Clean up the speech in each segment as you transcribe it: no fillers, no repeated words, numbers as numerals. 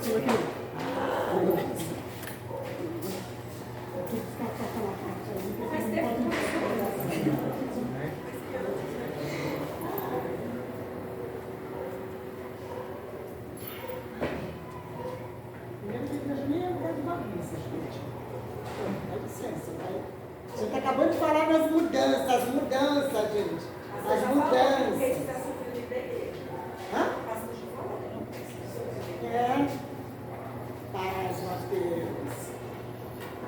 Você está acabando de falar das mudanças, gente. As mudanças. Hã? É. Paz, Mateus.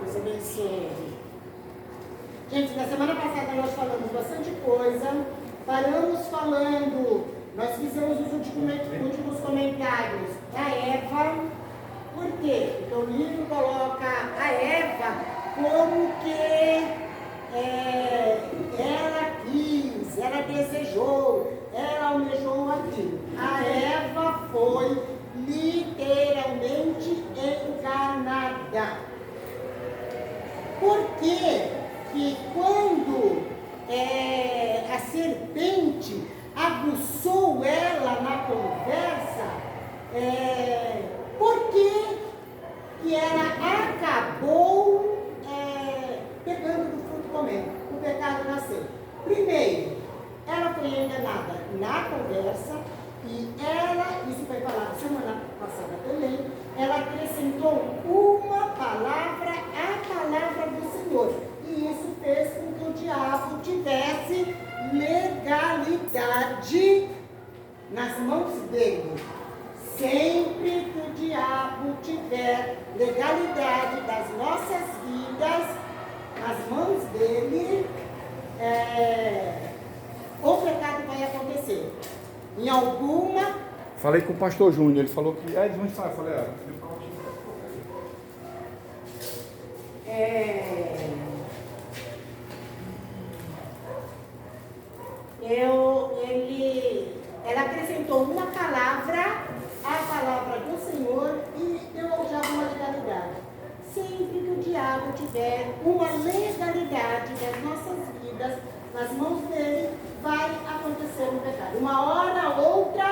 Deus abençoe. Gente, na semana passada nós falamos bastante coisa. Paramos falando, nós fizemos os últimos comentários da Eva. Por quê? Porque o livro coloca a Eva como que ela quis, ela desejou, ela almejou aquilo. A Eva foi literalmente enganada. Por quê? Que quando a serpente aguçou ela na conversa, por que ela acabou pegando do fruto comendo? O pecado nasceu. Primeiro, ela foi enganada na conversa e isso foi falado semana passada também, ela acrescentou uma palavra à palavra do Senhor. E isso fez com que o diabo tivesse legalidade nas mãos dele. Sempre que o diabo tiver legalidade das nossas vidas nas mãos dele, o pecado vai acontecer. Em alguma... Falei com o pastor Júnior, ele falou que... eles vão estar, eu falei, ela acrescentou uma palavra à palavra do Senhor e deu ao diabo uma legalidade. Sempre que o diabo tiver uma legalidade das nossas vidas nas mãos dele, vai acontecer um pecado. Uma hora ou outra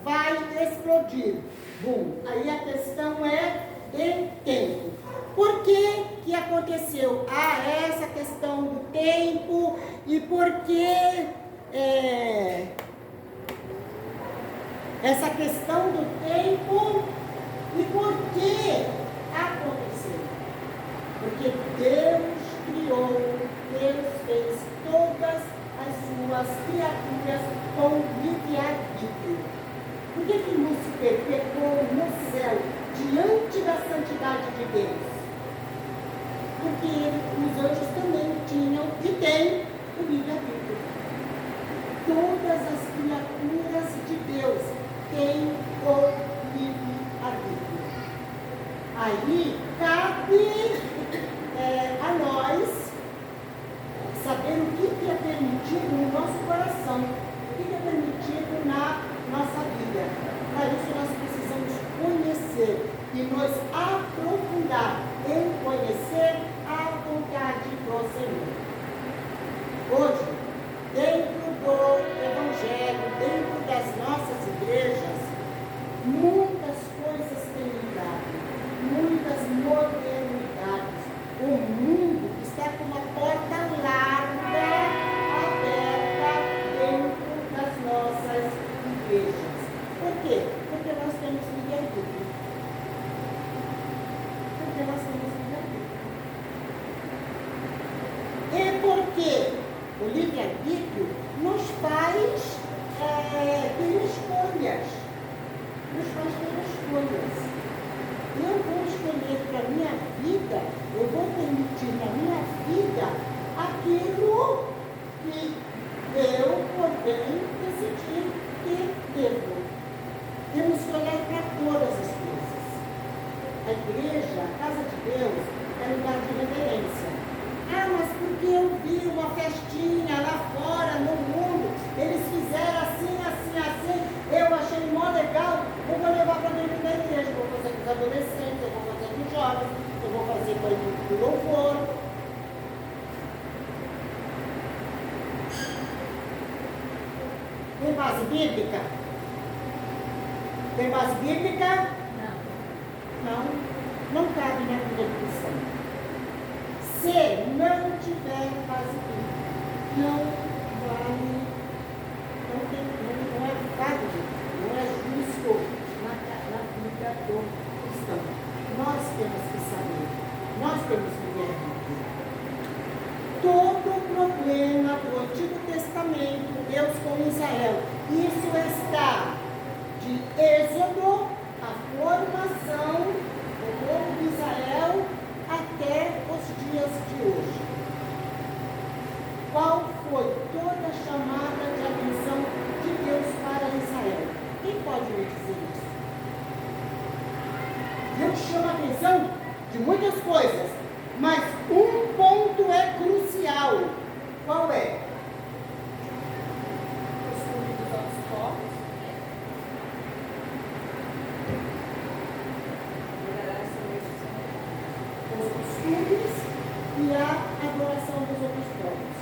vai explodir. Bum. Aí a questão é de tempo. Por que aconteceu essa questão do tempo e por que essa questão do tempo e por que aconteceu? Porque Deus criou, Deus fez todas as suas criaturas com livre-arbítrio. Por que Lúcifer pecou no céu diante da santidade de Deus? Porque os anjos também tinham e têm o livre-arbítrio. Todas as criaturas de Deus têm o livre-arbítrio. Aí cabe a nós saber o que é permitido no nosso coração, o que é permitido na nossa vida. Para isso nós precisamos conhecer e nos aprofundar em conhecer a vontade do Senhor. Hoje, dentro do Evangelho, dentro das nossas igrejas, muitas coisas têm mudado, muitas modernidades. O mundo está com uma porta larga aberta dentro das nossas igrejas. Por quê? Porque nós temos livre-arbítrio. Porque nós temos livre-arbítrio. E porque o livre-arbítrio nos faz ter escolhas. Nos faz ter escolhas. Eu vou escolher para a minha vida, eu vou permitir na minha vida aquilo que eu, por bem, decidi que devo. Temos que olhar para todas as coisas. A igreja, a casa de Deus, é lugar de reverência. Ah, mas porque eu vi uma festinha lá fora, no mundo, eles fizeram assim, assim, assim, eu achei mó legal, eu vou levar para dentro da igreja, eu vou fazer com os adolescentes, eu vou fazer com os jovens, eu vou fazer com a equipe do louvor. Tem base bíblica? Tem base bíblica? Não. você não tiver paz e bem, não vale, não é válido, não é justo na vida do cristão. Nós temos que saber, nós temos que ver. Todo o problema do Antigo Testamento, Deus com Israel, isso está de Êxodo, a formação do povo de Israel até os dias de hoje. Qual foi toda a chamada de atenção de Deus para Israel? Quem pode me dizer isso? Deus chama a atenção de muitas coisas, mas um ponto é crucial. Qual é? Os costumes dos outros povos. Os costumes e a adoração dos outros povos.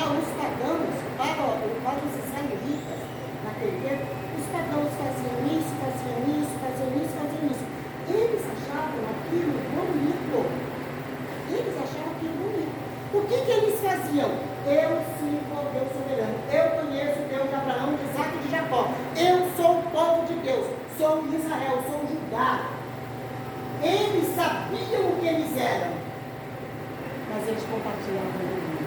Os pagãos, para os israelitas, naquele tempo, os pagãos faziam isso, faziam isso, faziam isso, faziam isso. Eles achavam aquilo bonito. Eles achavam aquilo bonito. O que eles faziam? Eu sirvo ao Deus soberano. Eu conheço o Deus de Abraão, de Isaac e de Jacó. Eu sou o povo de Deus. Sou Israel, sou Judá. Eles sabiam o que eles eram. Mas eles compartilhavam o mundo.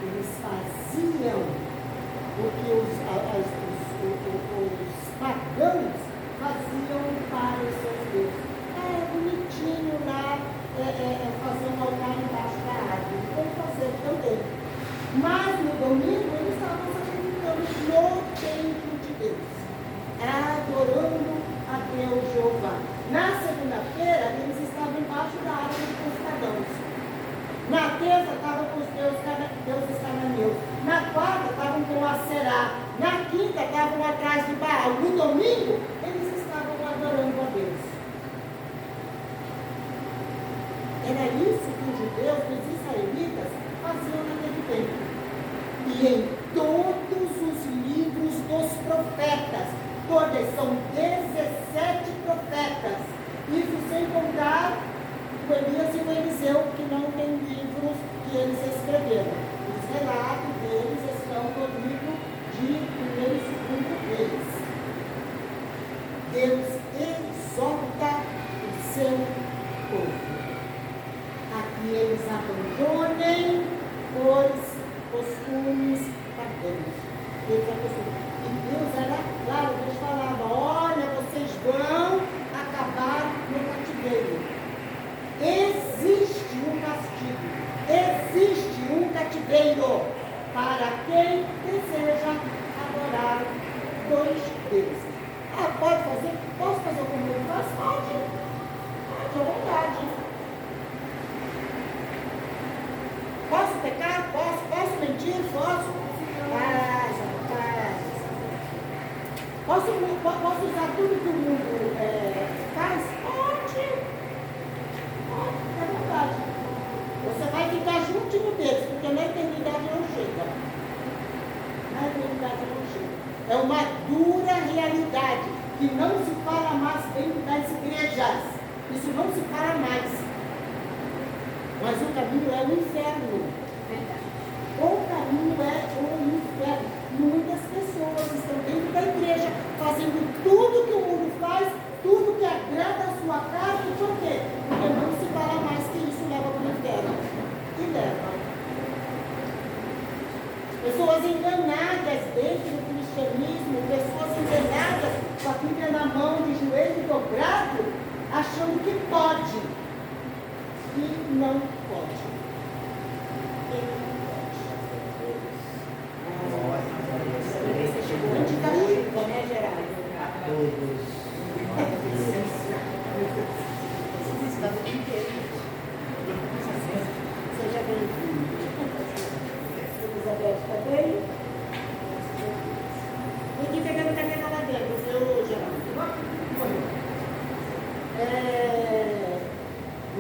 Eles faziam o que os pagãos faziam para os seus deuses. É bonitinho lá, fazer um altar embaixo da árvore. Vamos fazer também. Mas no domingo eles estavam sacrificando no templo de Deus, adorando a Deus Jeová. Na segunda-feira eles estavam embaixo da árvore com os pagãos. Na terça estavam com os deuses cananeus. Na quarta estavam com a Será. Na quinta estavam atrás de Baal. No domingo eles estavam adorando a Deus. Era isso que os judeus, os israelitas, faziam naquele tempo. E em todos os livros dos profetas, todos são 17 profetas. Isso sem contar o Elias e o Eliseu, que não tem livros que eles escreveram. Os relatos deles estão no livro de 1º e 2º Reis. Deus exorta o seu povo a que eles abandonem os costumes pagãos. E Deus era claro, Deus falava: olha, vocês vão acabar no cativeiro. Existe um castigo, existe um cativeiro para quem deseja adorar dois deuses. Pode fazer? Posso fazer como ele faz? Pode à vontade. Posso pecar? Posso mentir? Posso? Posso usar tudo que o mundo faz? Pode, à vontade. Você vai ficar juntinho deles, porque na eternidade não chega. Na eternidade não chega. É uma dura realidade que não se fala mais dentro das igrejas. Isso não se fala mais. Mas o caminho é o inferno. O caminho é o inferno. Muitas pessoas estão dentro da igreja fazendo tudo que o mundo faz, tudo que agrada a sua carne. Por quê? Porque não se fala mais que isso leva para o inferno. E leva. Pessoas enganadas dentro do cristianismo, pessoas enganadas com a Bíblia na mão, de joelho dobrado, achando que pode. E não pode. Você chegou antes da chuva, né, Geraldo? Seja bem-vindo. Elizabeth, está bem? Vem aqui pegando caneta lá dentro, viu, Geraldo?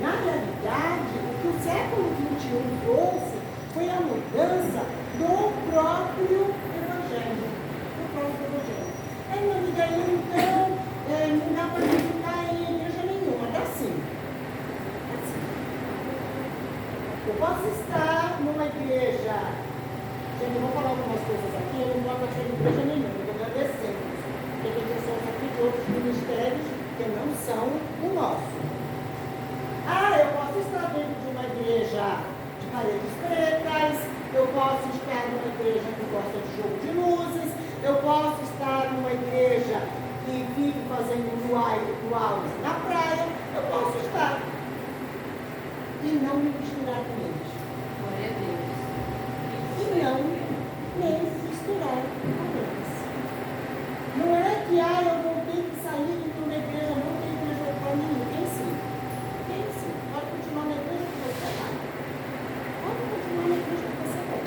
Na realidade, o que o século posso estar numa igreja. Gente, eu vou falar algumas coisas aqui, eu não gosto de igreja nenhuma, eu estou agradecendo. Porque tem pessoas aqui de outros ministérios que não são o nosso. Eu posso estar dentro de uma igreja de paredes pretas, eu posso estar numa igreja que gosta de jogo de luzes, eu posso estar numa igreja que vive fazendo rituais na praia, eu posso estar. E não me misturar com eles. Glória a Deus. E não me misturar com eles. Não é que eu vou ter que sair de uma igreja, não tem igreja para mim. Tem sim. Tem sim. Pode continuar na igreja que você vai. Pode continuar na igreja que você vai.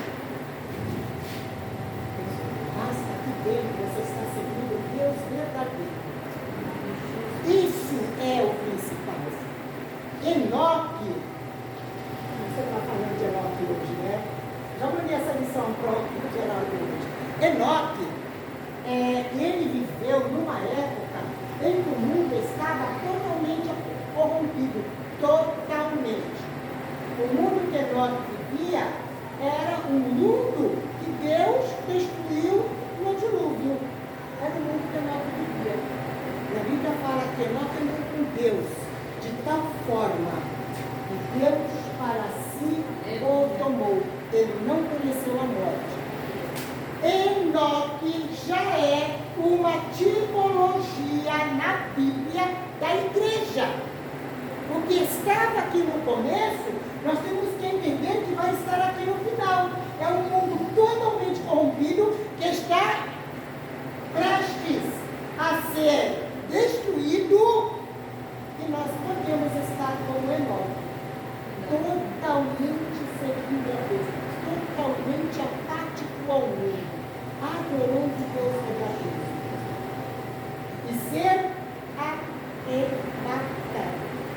Mas aqui dentro você está servindo Deus verdadeiro. Isso é o principal. Enoque. Você está falando de Enoque hoje, né? Já mandei essa lição para o Geraldo hoje. Enoque, ele viveu numa época em que o mundo estava totalmente corrompido. Totalmente. O mundo que Enoque vivia era um mundo que Deus destruiu no dilúvio. Era o mundo que Enoque vivia. E a Bíblia fala que Enoque andou com Deus de tal forma que Deus para si o tomou. Ele não conheceu a morte. Enoque já é uma tipologia na Bíblia da igreja. O que estava aqui no começo, nós temos que entender que vai estar aqui no final. É um mundo totalmente corrompido que está prestes a ser destruído e nós podemos estar como Enoque. Totalmente servindo a Deus, totalmente apático ao mundo, adorando Deus verdadeiro. E ser arrebatado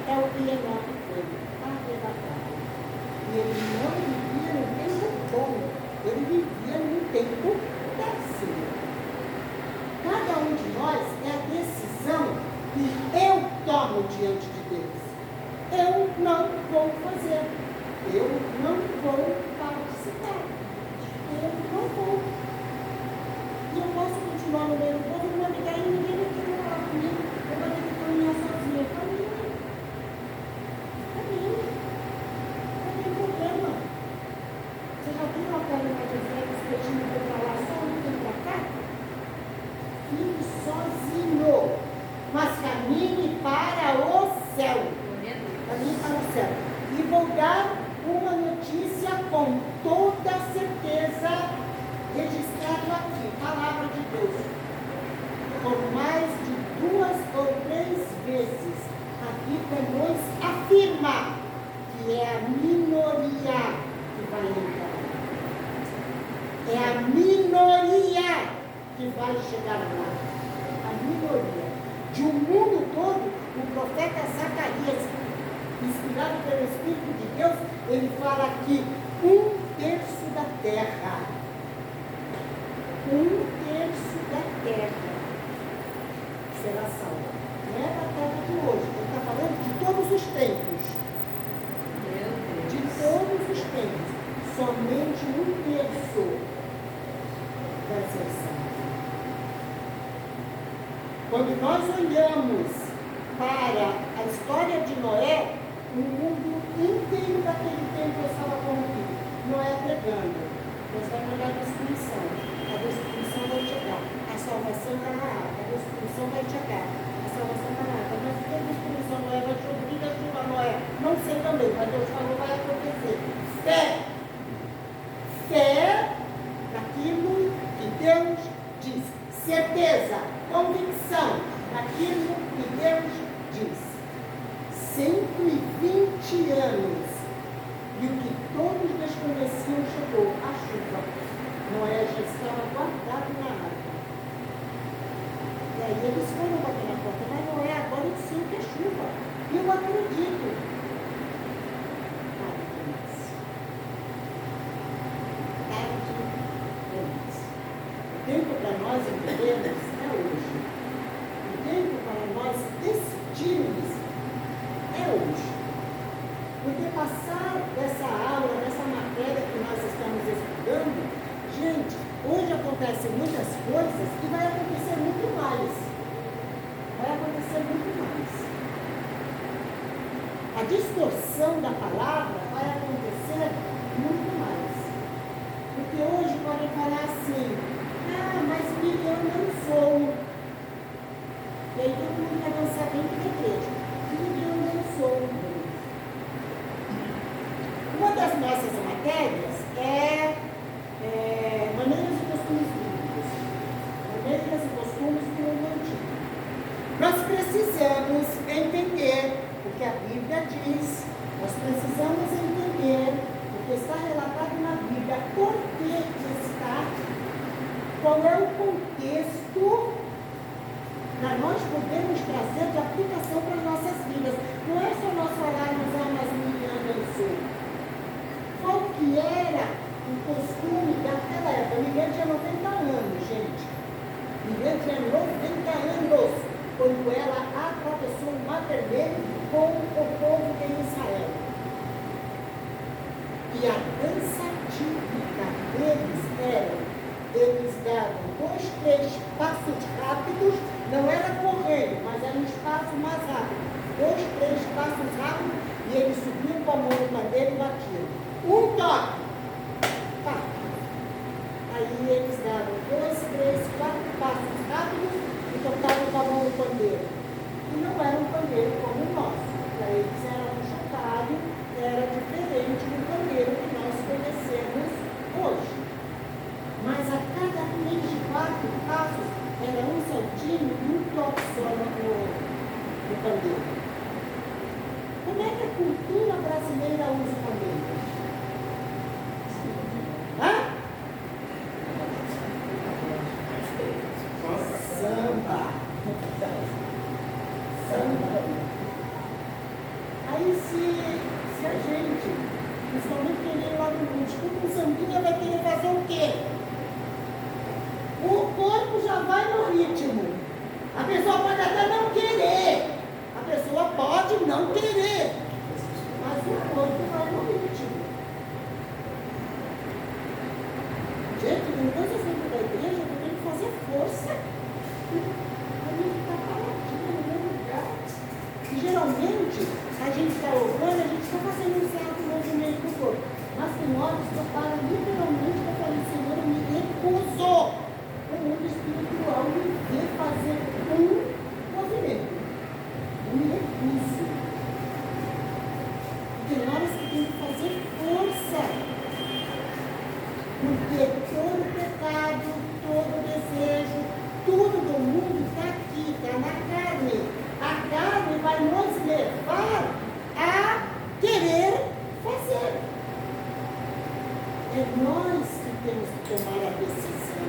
é o que Enoque foi, arrebatado. E ele não vivia num tempo bom, ele vivia num tempo péssimo. Cada um de nós é a decisão que eu tomo diante de Deus. Eu não vou fazer. Eu não vou participar. Eu não vou. E eu posso continuar no meio do povo, não vai brigar e ninguém vai querer falar comigo. Eu vou ter que caminhar sozinha. Caminha. Caminha. Não tem problema. Você já viu a perna de Félix pedindo para eu falar só um tempo para cá? Fique sozinho. Mas caminhe para o céu. Caminhe para o céu. E vou dar uma notícia com toda certeza registrado aqui, palavra de Deus. Por mais de 2 ou 3 vezes, a Bíblia nos afirma que é a minoria que vai entrar. É a minoria que vai chegar lá. A minoria. De um mundo todo, o profeta Zacarias, inspirado pelo Espírito de Deus, ele fala aqui 1/3 da terra. 1/3 da terra será salva. Não é da terra de hoje, ele está falando de todos os tempos. De todos os tempos. Somente 1/3 vai ser salvo. Quando nós olhamos para a história de Noé, o mundo inteiro daquele tempo estava corrompido. Noé pregando. Deus vai mandar a destruição. A destruição vai chegar. A salvação está na água. A destruição vai chegar. A salvação está na água. Mas que a destruição Noé vai chover da chuva Noé? Não sei também, mas Deus falou vai acontecer. Fé. Fé naquilo que Deus diz. Certeza. Convicção naquilo que Deus diz. 120 anos. E o que todos desconheciam chegou, a chuva. Noé já estava guardado na água. E aí eles foram bater na porta. Mas Noé, agora eu sei o que é chuva. E eu acredito. Tarde demais. Tarde demais. O tempo para nós entendermos é hoje. O tempo para nós decidirmos é hoje. Porque passar dessa aula distorção da palavra vai acontecer muito mais. Porque hoje podem falar assim, mas Miriam não sou. E aí todo mundo vai dançar dentro da igreja. Miriam não sou. Uma das nossas matérias é maneiras e costumes bíblicos. Maneiras e costumes do mundo antigo. Nós precisamos entender o que a Bíblia diz. Nós precisamos entender o que está relatado na Bíblia. Por que está? Qual é o contexto para nós podermos trazer de aplicação para as nossas vidas? Não é só nós falarmos, mas Miriam dançou. Qual que era o costume daquela época? Miriam tinha 90 anos, gente. Miriam tinha 90 anos quando ela atravessou o Mar Vermelho com o povo de Israel. E a dança típica deles era, eles davam 2, 3 passos rápidos, não era correndo, mas era um espaço mais rápido. 2, 3 passos rápidos, e eles subiam com a mão no pandeiro e batiam. Um toque. Pá. Aí eles davam 2, 3, 4 passos rápidos e tocavam com a mão no pandeiro. E não era um pandeiro como o nosso. Para eles era um chocalho, era diferente do pandeiro que nós conhecemos hoje. Mas a cada 3, 4 passos era um saltinho e um toque só no pandeiro. Como é que a cultura brasileira usa o pandeiro? Samba. Aí se a gente, principalmente quem vem lá do mundo, escuta um sambinha, vai querer fazer o quê? O corpo já vai no ritmo. A pessoa pode até não querer. A pessoa pode não querer. Mas o corpo vai no ritmo. Gente, mudanças dentro da igreja, eu tenho que fazer força. A gente está paradinho no mesmo lugar. E geralmente, a gente está louvando, a gente está fazendo um certo movimento do corpo. Mas tem horas que eu paro literalmente para falar, Senhor, eu me recuso. O mundo espiritual me vê fazer um movimento. Eu me recuso. Tem horas que tem que fazer força. Porque todo pecado, todo desejo, tudo do mundo está aqui, está na carne. A carne vai nos levar a querer fazer. É nós que temos que tomar a decisão.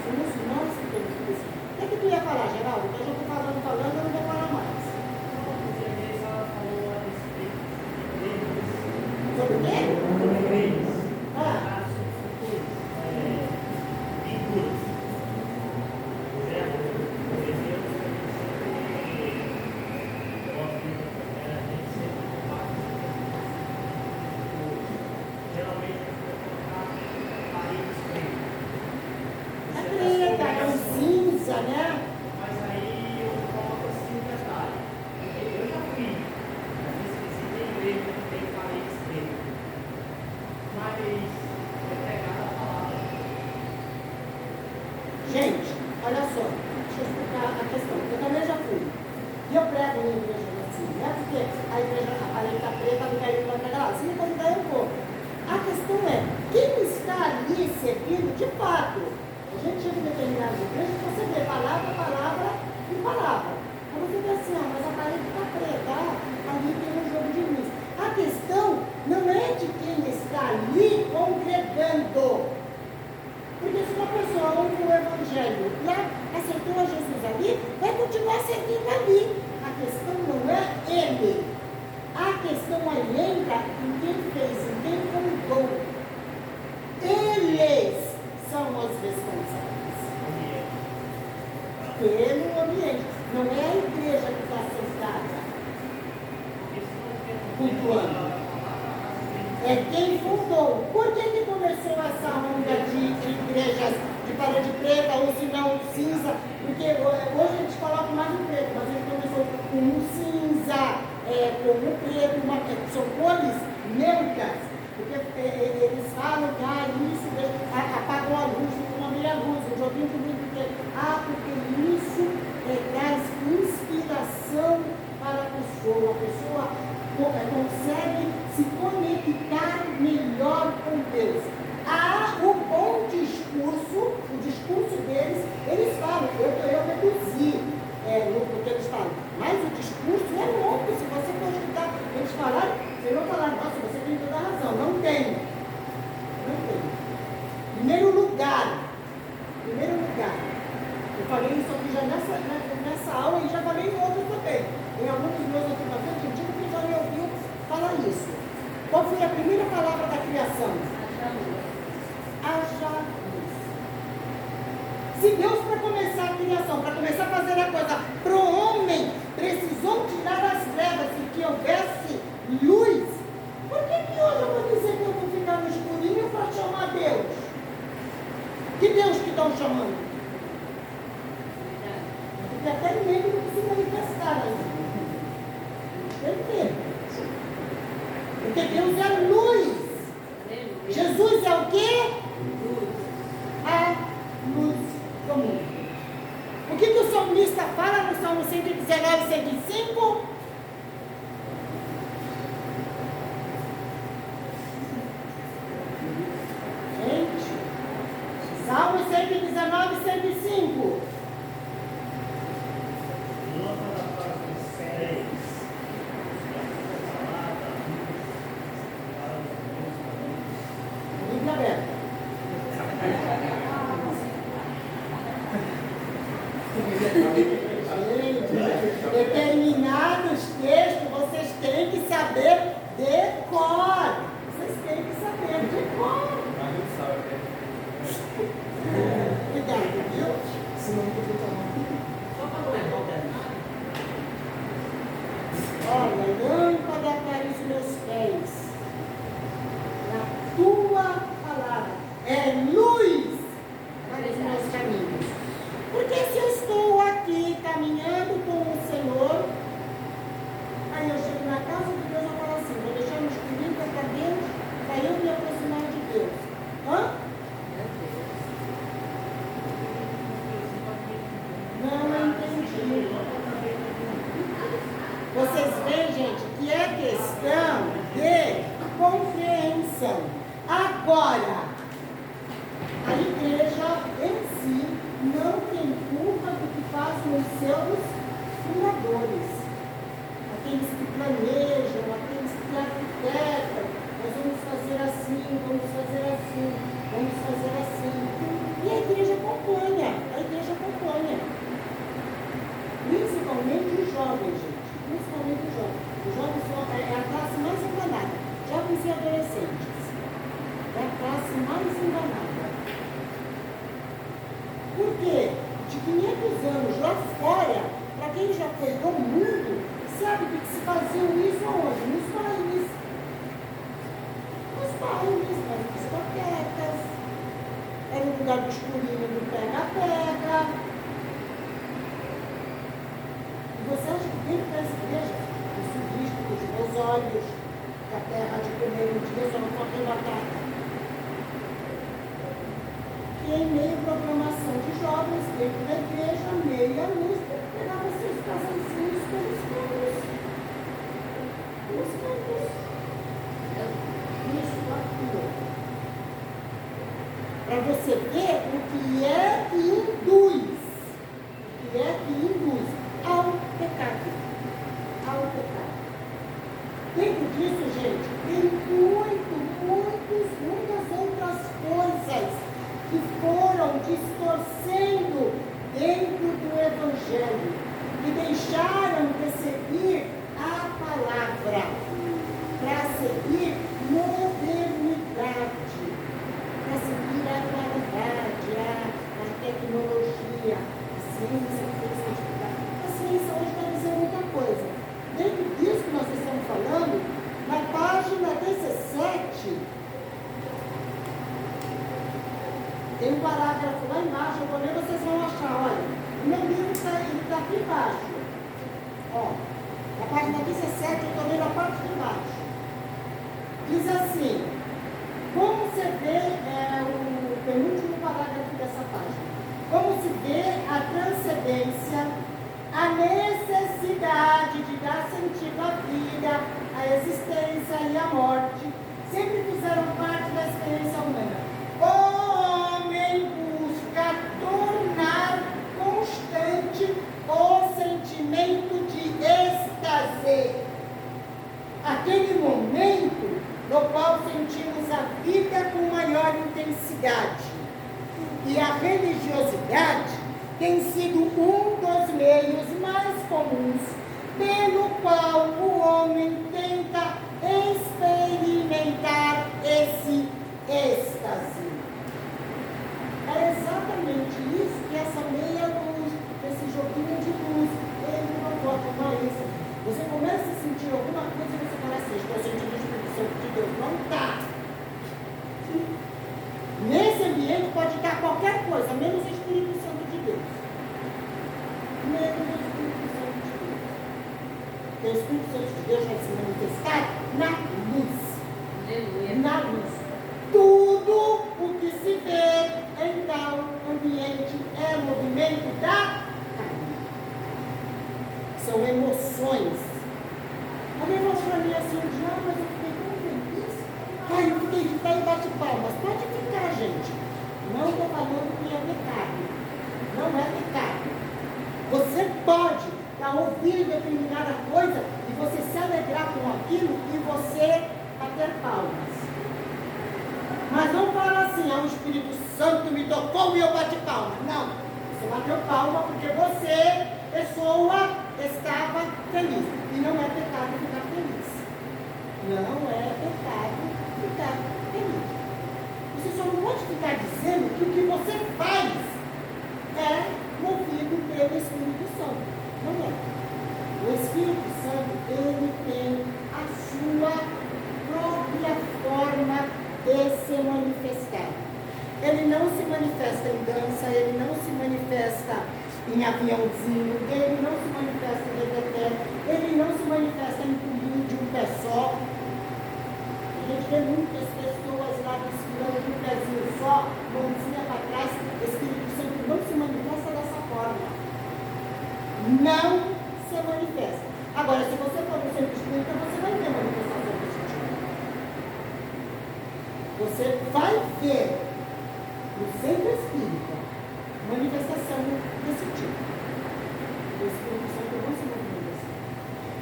Somos nós que temos que decidir. O que tu ia falar, Geraldo? Eu já estou falando, eu não vou falar mais. Sobre o quê? Gente, olha só, deixa eu explicar a questão. Eu também já fui. E eu prego na igreja assim, não é porque a igreja, a parede está preta, não quer ir para pregar lá. Se me convidar, eu vou. A questão é, quem está ali servindo de fato? A gente chega em determinadas igrejas, você vê palavra, palavra e palavra. Aí você vê assim, mas a parede está preta, ali tem um jogo de luz. A questão não é de quem está ali congregando. Porque se uma pessoa ouve o Evangelho e aceitou a Jesus ali, vai continuar servindo ali. A questão não é ele. A questão aí entra em quem fez, em quem convidou. Eles são os responsáveis pelo ambiente. Não é a igreja que está sentada cultuando. É quem fundou. Por que começou essa onda de igrejas de parede preta ou se não cinza? Porque hoje a gente coloca mais um preto, mas ele começou com um cinza como o preto, são cores neutras, porque eles falam que isso apagou a luz, ficou uma meia luz, eu já ouvi comigo porque isso traz inspiração para a pessoa consegue se conectar melhor com Deus. O bom discurso, o discurso deles, eles falam, eu reduzi no que eles falam, mas o discurso é longo, se você for escutar, eles falaram, vocês vão falar, nossa, você tem toda a razão, não tem. Não tem. Primeiro lugar, eu falei isso aqui já nessa aula e já falei em outras também. Em alguns dos meus outros pacientes, eu digo que já me ouviu falar isso. Qual foi a primeira palavra da criação? Haja luz. Se Deus, para começar a criação, para começar a fazer a coisa para o homem, precisou tirar as trevas e que houvesse luz, por que hoje eu vou dizer que eu vou ficar no escurinho para chamar Deus? Que Deus que estão chamando? Porque até mesmo não precisa manifestar ainda. Perfeito. Porque Deus é luz. Jesus é o quê? Luz. A luz do mundo. O que o salmista fala no Salmo 119, 105? Gente, Salmo 119, 105. Bíblia aberta. Gente, determinados textos vocês têm que saber de cor. Vocês têm que saber de cor. Cuidado, viu? Senão eu vou tomar. Só para não errar o detalhe. Olha, lâmpada para os meus pés. Na tua palavra é luz para os meus caminhos. Porque se eu estou aqui caminhando com o Senhor, aí eu chego na casa de Deus e falo assim, vou deixar no escurinho para Deus, para eu me aproximar de Deus. Hã? Não entendi. Vocês veem, gente, que é questão de compreensão. Agora, a igreja em si não tem culpa do que fazem os seus fundadores. Aqueles que planejam, aqueles que arquitetam, nós vamos fazer assim, vamos fazer assim, vamos fazer assim. E a igreja acompanha, Principalmente os jovens, gente. Principalmente os jovens. Os jovens é a classe mais enganada. Jovens e adolescentes. É a classe mais enganada. Por quê? De 500 anos lá fora, para quem já foi do mundo, sabe que se faziam isso aonde? Nos países. Nas discotecas. Era o lugar do escurinho do pega-pega. E você acha que dentro das igrejas, os sudistas, os rosórios, que a terra de comer um dia só não pode batata? E em meio à programação de jovens dentro da igreja, meia luz, pegava seus casalzinhos pelos cantos. Pelos cantos. Isso, aquilo. Para você ver o que é que induz. O que é que induz ao pecado. Ao pecado. Dentro disso, gente, tem muitas outras coisas que foram distorcendo dentro do Evangelho e deixaram de seguir a palavra para seguir modernidade, para seguir a qualidade, a tecnologia, a ciência, a ciência hoje está dizendo muita coisa. Dentro disso que nós estamos falando, na página 17, tem um parágrafo lá embaixo, eu vou ler, vocês vão achar, olha, o meu livro está aqui embaixo. Ó, Na página 17, eu estou lendo a parte de baixo. Diz assim, como se vê, o penúltimo parágrafo dessa página, como se vê a transcendência, a necessidade de dar sentido à vida, à existência e à morte, sempre fizeram parte da experiência humana. O homem busca tornar constante o sentimento de êxtase, aquele momento no qual sentimos a vida com maior intensidade. E a religiosidade tem sido um dos meios mais comuns pelo qual o homem tenta experimentar esse êxtase. É exatamente isso que essa meia luz, esse joguinho de luz, ele provoca uma êxtase. Você começa a sentir alguma coisa e você fala assim, estou sentindo o Espírito Santo de Deus. Não está. Nesse ambiente pode estar qualquer coisa, menos o Espírito Santo de Deus. Menos o Espírito Santo de Deus. Porque o Espírito Santo de Deus vai se manifestar na luz. Aleluia. Na luz. Tudo o que se vê em tal ambiente é movimento da carne. São emoções. Alguém falou para mim assim, mas eu fiquei tão feliz. Ai, eu fiquei de pé e bate palmas. Pode ficar, gente. Não estou falando que é pecado. Não é pecado. Você pode estar ouvindo determinada coisa e você se alegrar com aquilo e você bater palmas. Mas não fala assim, o Espírito Santo me tocou e eu bati palma. Não. Você bateu palma porque você, pessoa, estava feliz. E não é pecado ficar feliz. Não é pecado ficar feliz. Você só não pode ficar dizendo que o que você faz é movido pelo Espírito Santo. Não é. O Espírito Santo, ele tem a sua própria forma de se manifestar. Ele não se manifesta em dança, ele não se manifesta em aviãozinho, ele não se manifesta em reteté, ele não se manifesta em pulinho de um pé só. A gente vê muitas pessoas lá desfilando de um pezinho só, mãozinha para trás. O Espírito Santo não se manifesta dessa forma. Não se manifesta. Agora, se você for no centro espírita, você vai ter manifestação desse tipo. Você vai ver no centro espírita manifestação desse tipo. O Espírito Santo não se movimenta assim.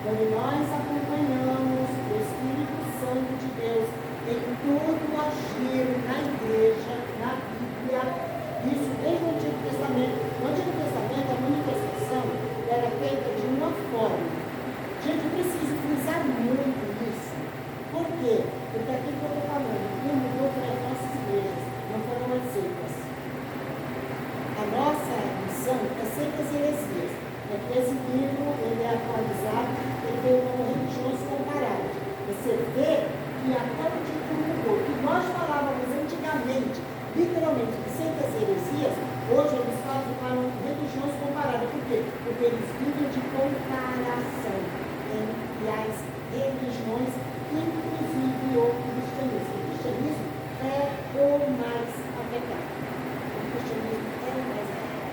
Quando nós acompanhamos o Espírito Santo de Deus em todo o agir na igreja, na Bíblia, isso desde o Antigo Testamento. No Antigo Testamento, a manifestação era feita de uma forma. Gente, eu preciso frisar muito isso. Por quê? Porque aquilo que eu estou falando, o que mudou foi as nossas igrejas, não foram as seitas. A nossa missão é seitas e heresias. É que esse livro, ele é atualizado, ele veio como religiões comparadas. Você vê que até o tipo mudou. O que nós falávamos antigamente, literalmente, de seitas e heresias, hoje eles falam religiões comparadas. Por quê? Porque eles vivem de comparação entre as religiões, inclusive o cristianismo. O cristianismo é o mais afetado. O cristianismo é o mais afetado.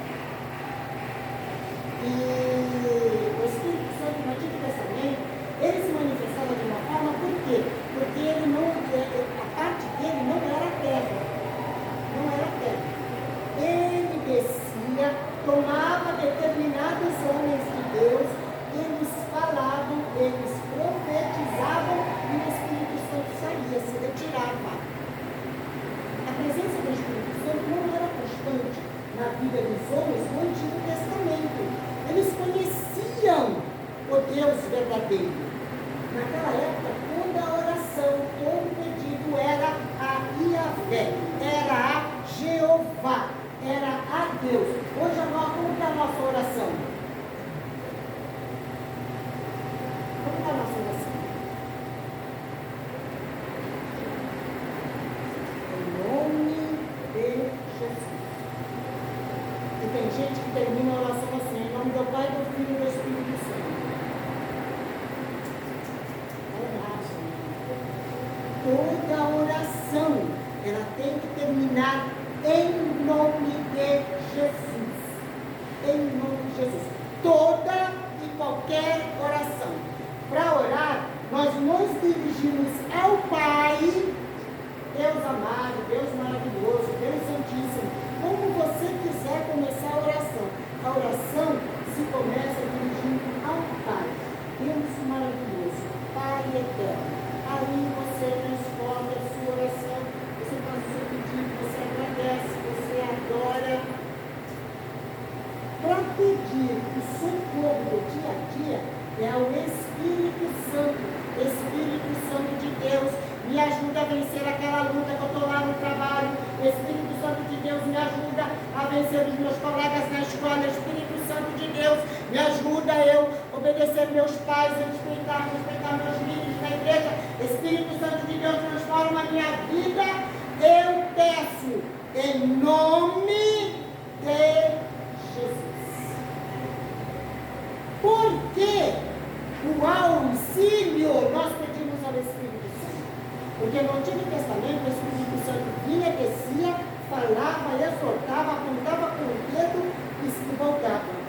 E o Espírito Santo no Antigo Testamento, ele se manifestava de uma forma, por quê? Porque ele não, a parte dele não era terra. Não era terra. Ele descia, tomava determinados homens de Deus, eles falavam, eles profetizavam e o Espírito Santo saía, se retirava. A presença do Espírito Santo não era constante na vida dos homens no Antigo Testamento. Eles conheciam o Deus verdadeiro. Naquela época, toda oração, todo pedido era a Yahvé, era a Jeová, era a Deus. Hoje, como está a nossa oração? Como está a nossa oração? Em nome de Jesus. E tem gente que termina a oração assim, em nome do Pai, do Filho e do Espírito Santo. obedecer meus pais, respeitar meus líderes na igreja. Espírito Santo de Deus, transforma a minha vida. Eu peço em nome de Jesus. Porque o auxílio nós pedimos ao Espírito Santo. Porque no Antigo Testamento o Espírito Santo vinha, descia, falava, exortava, apontava com o dedo e se voltava.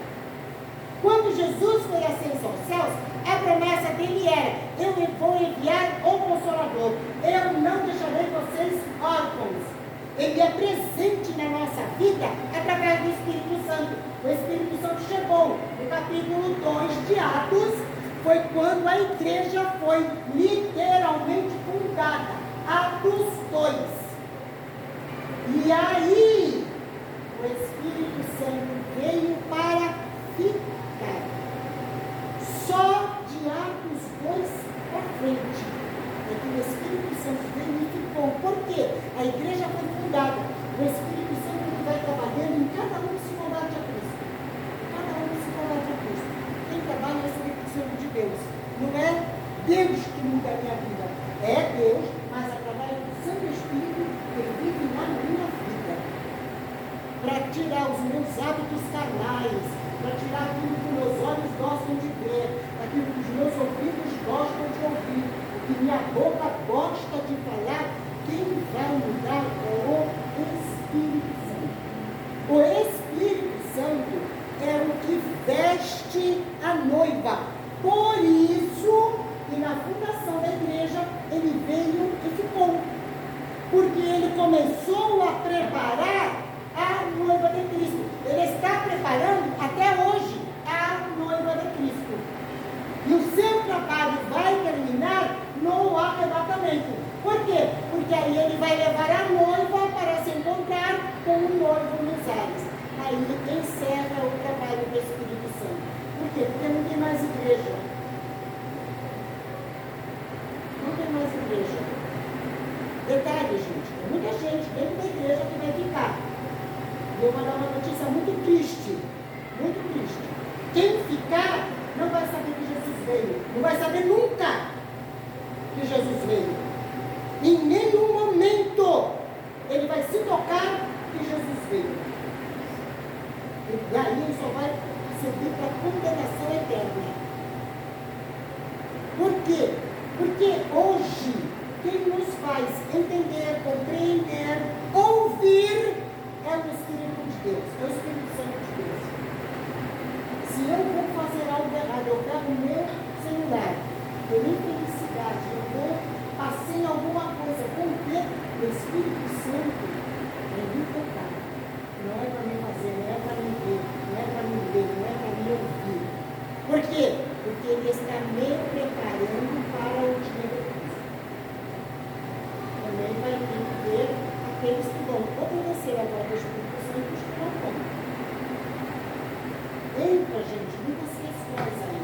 Quando Jesus foi ascenso aos céus, a promessa dele era: eu vou enviar o Consolador, eu não deixarei vocês órfãos. Ele é presente na nossa vida através do Espírito Santo. O Espírito Santo chegou no capítulo 2 de Atos, foi quando a igreja foi literalmente fundada. Atos 2. E aí, o Espírito Santo veio para ficar. Só de Atos 2 para frente é que o Espírito Santo veio e ficou. Por quê? A igreja foi fundada. O Espírito Santo vai trabalhando em cada um que se converte a Cristo. Cada um que se converte a Cristo. Quem trabalha é o Espírito Santo de Deus. Não é Deus que muda a minha vida. É Deus, mas através do Santo Espírito ele vive na minha vida. Para tirar os meus hábitos carnais, para tirar aquilo que meus olhos gostam de ver, aquilo que os meus ouvidos gostam de ouvir, o que minha boca gosta de falar. Quem vai mudar é o Espírito Santo. O Espírito Santo é o que veste a noiva. Por isso que na fundação da igreja ele veio e ficou. Porque ele começou a preparar a noiva de Cristo. Ele está preparando até hoje a noiva de Cristo. E o seu trabalho vai terminar no arrebatamento. Por quê? Porque aí ele vai levar a noiva para se encontrar com o noivo nos ares. Aí encerra o trabalho do Espírito Santo. Por quê? Porque não tem mais igreja. Não tem mais igreja. Detalhe, gente, tem muita gente dentro da igreja que vai ficar. Eu vou dar uma notícia muito triste. Muito triste. Quem ficar não vai saber que Jesus veio. Não vai saber nunca que Jesus veio. Em nenhum momento ele vai se tocar que Jesus veio. E daí ele só vai servir para a condenação eterna. Por quê? Porque hoje quem nos faz entender, compreender, ouvir é o Espírito de Deus, é o Espírito Santo de Deus. Se eu vou fazer algo errado, eu pego o meu celular, por infelicidade, passei alguma coisa com o dedo, o Espírito Santo vai me tocar. Não é para me fazer, não é para me ver, não é para me ver, não é para me ouvir. Por quê? Porque ele está me preparando para o dia de Cristo. Também vai ter que ver aqueles que vão obedecer a voz do Espírito Santo e os que não vão. Entra, gente, muitas questões aí.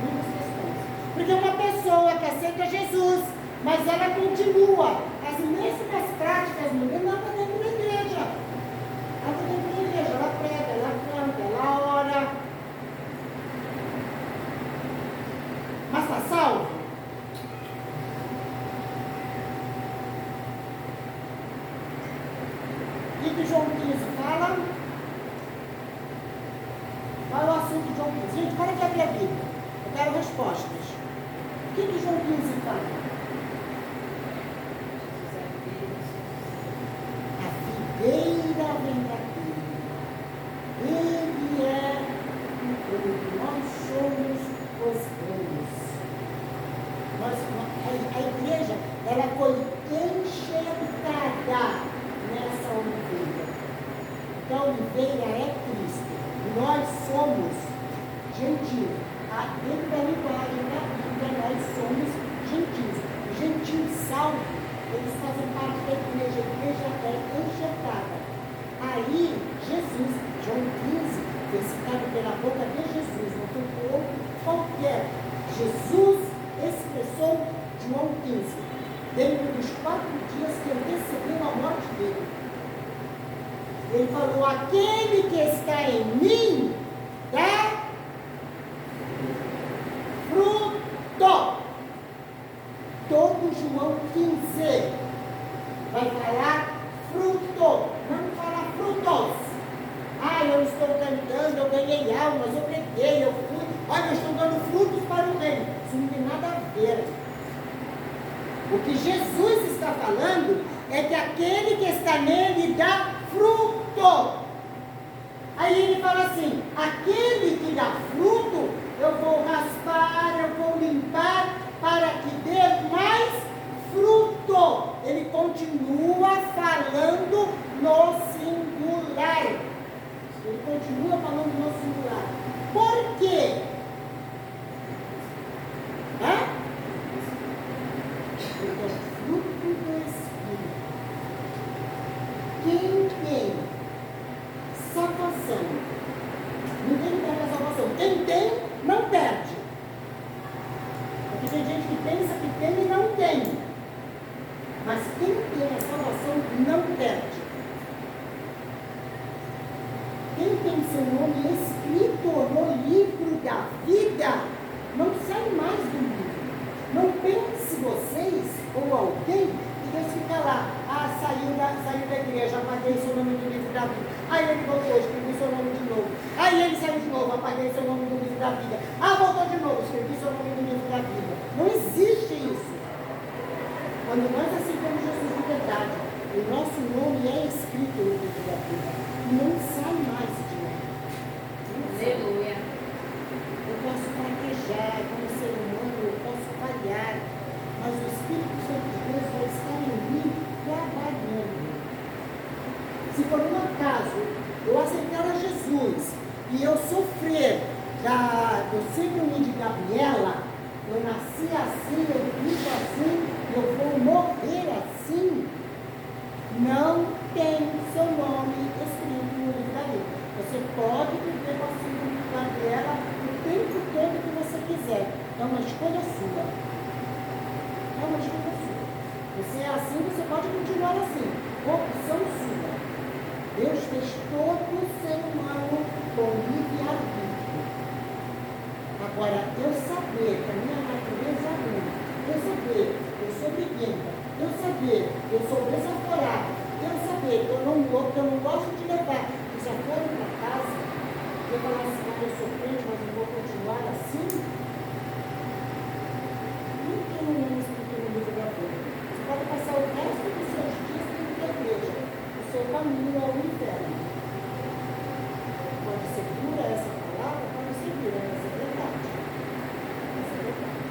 Muitas questões. Porque uma pessoa que aceita Jesus, mas ela continua as mesmas práticas, não está dentro da igreja. Ela está dentro da igreja, ela prega, ela canta, ela ora. Mas está salvo? O que João 15 fala? Qual é o assunto de João 15? Gente, para que abrir a Bíblia. Eu quero respostas. O que João 15 fala? A videira verdadeira. Ele é o dono. Nós somos os ramos. A igreja, ela foi enxertada nessa oliveira. Então, a oliveira é Cristo. Nós somos gentios. Dentro da linguagem da Bíblia, nós somos gentios. Gentios salvos, eles fazem parte da igreja. A igreja é enxertada. Aí, Jesus, João 15, foi citado pela boca de Jesus, não foi por outro qualquer. Jesus expressou João 15, dentro dos 4 dias que ele recebeu a morte dele. Ele falou: aquele que está em mim dá Olha, eu estou dando frutos para o reino. Isso não tem nada a ver. O que Jesus está falando é que aquele que está nele dá fruto. Aí ele fala assim, aquele que dá fruto, eu vou raspar, eu vou limpar, para que dê mais fruto. Ele continua falando no singular. Ele continua falando no singular. Por quê? Porque é fruto do Espírito. Quem tem salvação, ninguém perde a salvação. Quem tem, não perde. Porque tem gente que pensa que tem e não tem. Mas quem tem a salvação não perde. Quem tem seu nome escrito no livro da vida, não sai mais do livro. Não pense vocês ou alguém que Deus fica lá. Saiu da igreja, apaguei seu nome do livro da vida. Aí ele voltou, escrevi seu nome de novo. Aí ele saiu de novo, apaguei seu nome do livro da vida. Voltou de novo, escrevi seu nome do livro da vida. Não existe isso. Quando nós aceitamos Jesus de verdade, o nosso nome é escrito no livro da vida. E não sai mais de lá. Aleluia. Eu posso fraquejar, como ser humano, eu posso falhar. Mas o Espírito Santo de Deus vai estar em mim trabalhando. Se por um acaso eu aceitar a Jesus e eu sofrer do síndrome de Gabriela, eu nasci assim, eu vivo assim, eu vou morrer assim, não tem seu nome escrito no livro da vida. Você pode viver com a síndrome de Gabriela o tempo todo que você quiser. É uma escolha sua. É uma escolha sua. Você é assim, você pode continuar assim. Opção sua. Deus fez todo ser humano com livre-arbítrio. Agora, eu saber que a minha natureza é ruim, eu saber que eu sou briguenta, eu saber que eu sou desaforada, eu saber que eu não gosto de levar desaforo para casa, eu falar assim, eu sou crente, mas eu vou continuar assim. Não tem nenhum escrito no livro da vida. Você pode passar o resto dos seus dias dentro da igreja. O seu caminho é o inferno. Pode ser dura essa palavra, pode ser dura, mas é verdade. Mas é verdade.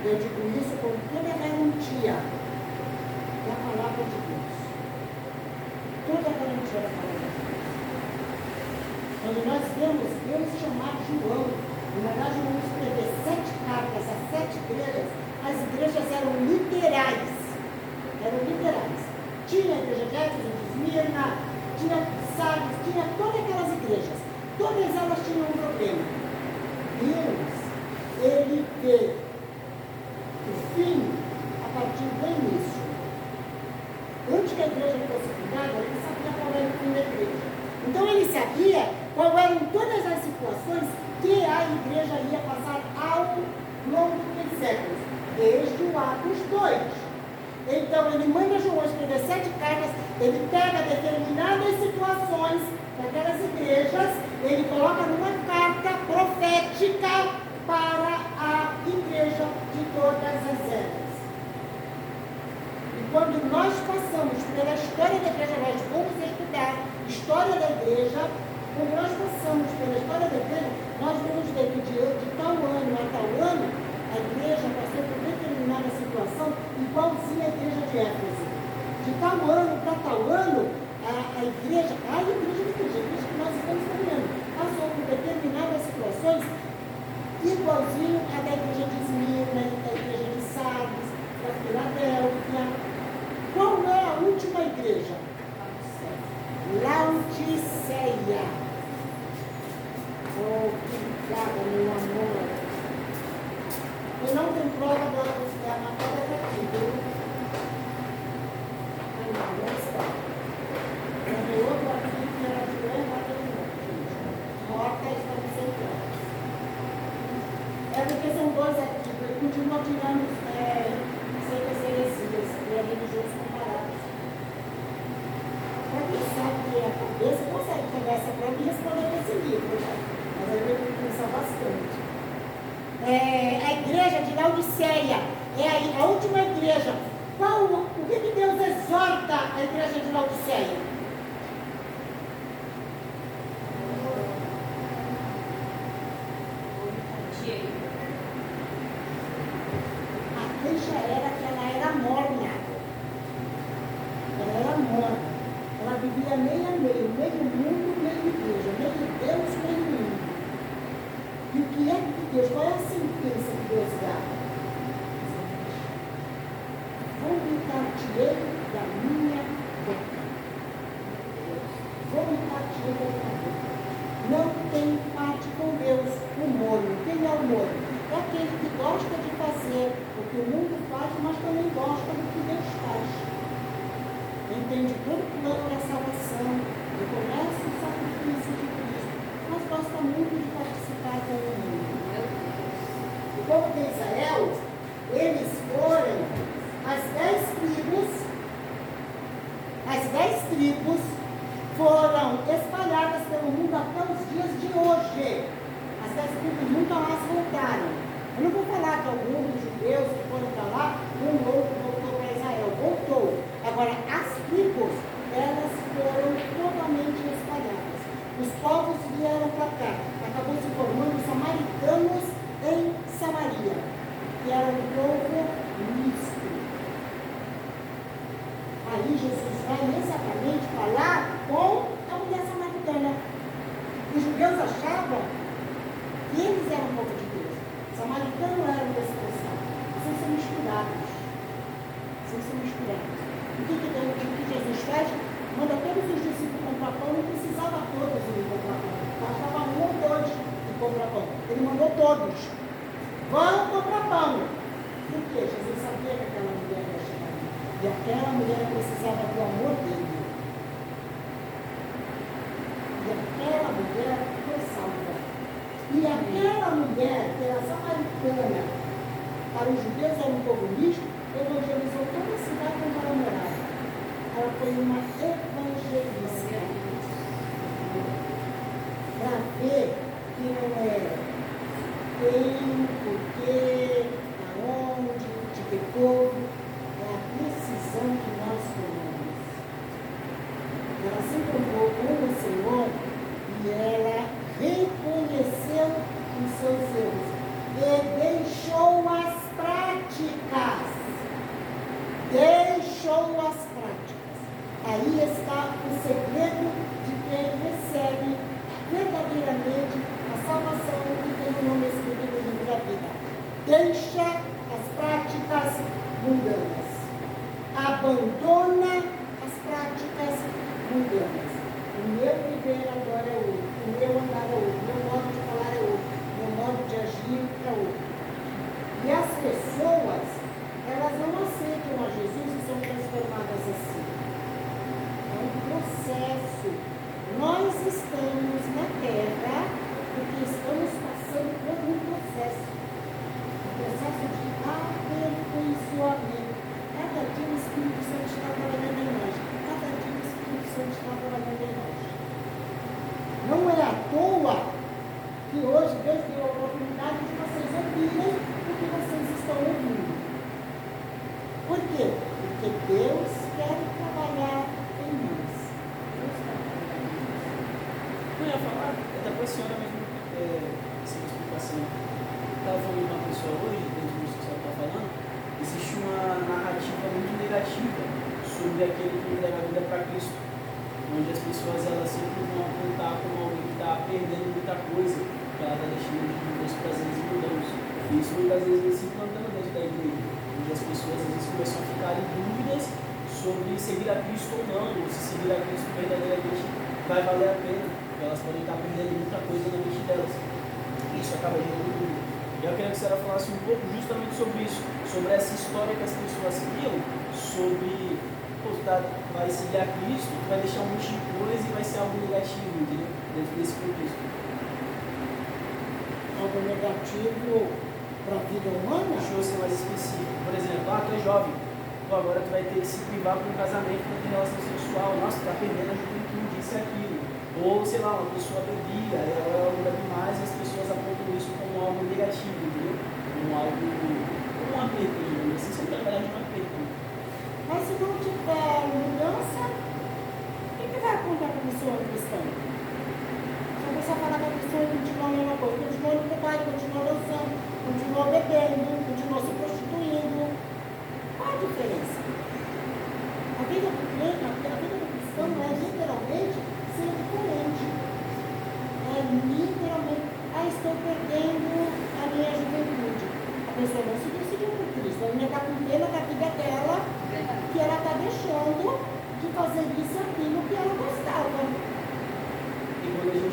Eu digo isso com toda a garantia da palavra de Deus. Toda a garantia da palavra de Deus. Quando nós vemos Deus chamar João, e mandar João escrever 7 cartas a 7 igrejas, as igrejas eram literais. Eram literais. Tinha a igreja de Éfeso, de Esmirna, tinha Sardes, tinha todas aquelas igrejas. Todas elas tinham um problema. Deus, ele vê o fim a partir do início. Antes que a igreja fosse fundada, ele sabia qual era o fim da igreja. Então ele sabia qual eram todas as situações que a igreja ia passar ao longo dos séculos, desde o Atos 2. Então ele manda João escrever 7 cartas, ele pega determinadas situações daquelas igrejas, ele coloca numa carta profética para a igreja de todas as eras. E quando nós passamos pela história da igreja, nós vamos estudar história da igreja. Quando nós passamos pela história da igreja, nós vamos ver que de tal ano a tal ano, a igreja passou por determinada situação igualzinha à igreja de Éfeso. De tal ano para tal ano, a igreja que nós estamos caminhando, passou por determinadas situações igualzinho à da igreja de Esmirna, da igreja de Sardes, da Filadélfia. Qual é a última igreja? Laodiceia. Oh, obrigada, meu amor. Eu não tenho prova da matéria aqui, viu? Ai, não está. Tem outro aqui que era de lembrar de novo, gente. Rota está no centro. É porque são 2 aqui, eu continuo tirando secas heresias e religiosos comparados. Para quem sabe que a cabeça consegue pegar essa prova e responder com esse livro, né? Mas aí eu tenho que pensar bastante. a igreja de Laodiceia é a última igreja. O que Deus exorta a igreja de Laodiceia? A queixa era que ela era morna. Ela era morna. Ela vivia meio a meio mundo, meio igreja, meio Deus, meio mundo. E o que é que Deus, qual é a sentença que Deus dá? Vomitar-te-ei da minha boca. Vomitar-te-ei da minha boca. Não tem parte com Deus. O morno. Quem é o morno? É aquele que gosta de fazer o que o mundo faz, mas também gosta do que Deus faz. Entende todo o plano da salvação, reconhece o sacrifício de Cristo, mas gosta muito de participar com o mundo. O povo de Israel, eles foram as 10 tribos foram espalhadas pelo mundo até os dias de hoje. As 10 tribos nunca mais voltaram. Eu não vou falar que alguns dos judeus que foram para lá, um outro voltou para Israel. Voltou. Agora, as tribos, elas foram totalmente espalhadas. Os povos vieram para cá. Acabou se formando os samaritanos em Samaria, que era um povo misto. Aí Jesus vai exatamente falar com a mulher samaritana. Os judeus achavam que eles eram o povo de Deus. Os samaritanos eram desse pessoal. Vocês são misturados. O que Jesus faz? Manda todos os discípulos comprar pão. Não precisava todos ir comprar pão. Bastava um ou dois de comprar pão. Ele mandou todos. Vão comprar pão. Por quê? Jesus sabia que aquela mulher ia chegar ali. E aquela mulher precisava do amor dele. E aquela mulher foi salva. E aquela mulher, que era samaritana, para os judeus era um povo misto, evangelizou toda a cidade onde ela morava. Ela foi uma evangelista. Para ver que não é quem, porquê, aonde, de que povo, é a decisão que nós tomamos. Ela se encontrou com o Senhor e ela reconheceu os seus erros e deixou as práticas. Aí está o segredo de quem recebe verdadeiramente a salvação e tem o nome escrito no livro da vida. Deixa as práticas mundanas. Abandona as práticas mundanas. O meu viver agora é outro. O meu andar é outro. O meu modo de falar é outro. O meu modo de agir é outro. E as pessoas, elas não aceitam a Jesus e são transformadas assim. É um processo. Nós estamos na Terra porque estamos passando por um processo. Um processo de aperfeiçoamento. Cada dia o Espírito Santo está trabalhando em nós. Cada dia o Espírito Santo está trabalhando em nós. Não é à toa que hoje Deus deu a oportunidade de vocês ouvirem o que vocês estão ouvindo. Por quê? Porque Deus quer trabalhar em nós. Deus quer trabalhar em nós. Não ia falar, até para a senhora mesmo, essa explicação. Estava falando com uma pessoa hoje, dentro disso que você está falando, existe uma narrativa muito negativa sobre aquele que entrega a vida para Cristo, onde as pessoas elas sempre vão apontar como alguém que está perdendo muita coisa, que ela está deixando de viver os prazeres mundanos. E isso muitas vezes vem se implantando dentro da igreja, onde as pessoas às vezes começam a ficar em dúvidas sobre seguir a Cristo ou não, ou se seguir a Cristo verdadeiramente vai valer a pena, porque elas podem estar perdendo muita coisa na mente delas. Isso acaba gerando dúvida. E eu queria que a senhora falasse um pouco justamente sobre isso, sobre essa história que as pessoas criam, sobre vai seguir a Cristo, vai deixar um monte de coisa e vai ser algo negativo, entendeu? Dentro desse contexto. Algo negativo para a vida humana? Deixa eu ser mais específico. Por exemplo, tu é jovem, agora tu vai ter que se privar para um casamento, para ter relação sexual, nossa, tu tá perdendo a juventude, isso e aquilo. Ou, sei lá, uma pessoa bebida, ela anda demais e as pessoas apontam isso como algo negativo, entendeu?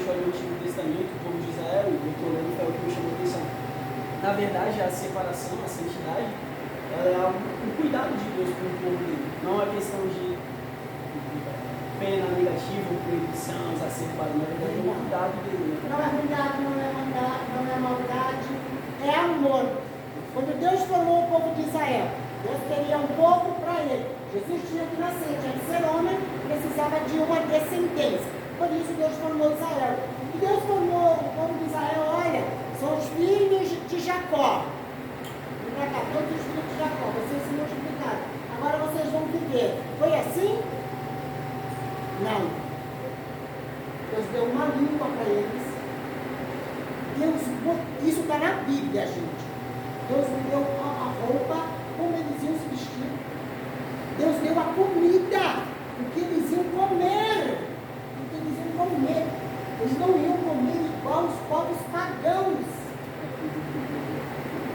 gente olha o Antigo Testamento, o povo de Israel, eu estou lendo, foi o que me chamou a atenção. Na verdade, a separação, a santidade, ela é algo, um cuidado de Deus com o povo dele. Não é questão de pena negativa, proibição, exacerbada. Na verdade, é um cuidado dele. Não é ruindade, não é maldade, é amor. Quando Deus formou o povo de Israel, Deus queria um povo para ele. Jesus tinha que nascer, tinha que ser homem, precisava de uma descendência. Por isso Deus formou Israel. E Deus formou o povo de Israel, olha, são os filhos de Jacó. Vem para cá, todos os filhos de Jacó, vocês se multiplicaram. Agora vocês vão viver. Foi assim? Não. Deus deu uma língua para eles. Isso está na Bíblia, gente. Deus me deu a roupa, como eles iam se vestir. Deus deu a comida, o que eles iam comer. O que eles iam comer. Eles não iam comer igual os povos pagãos.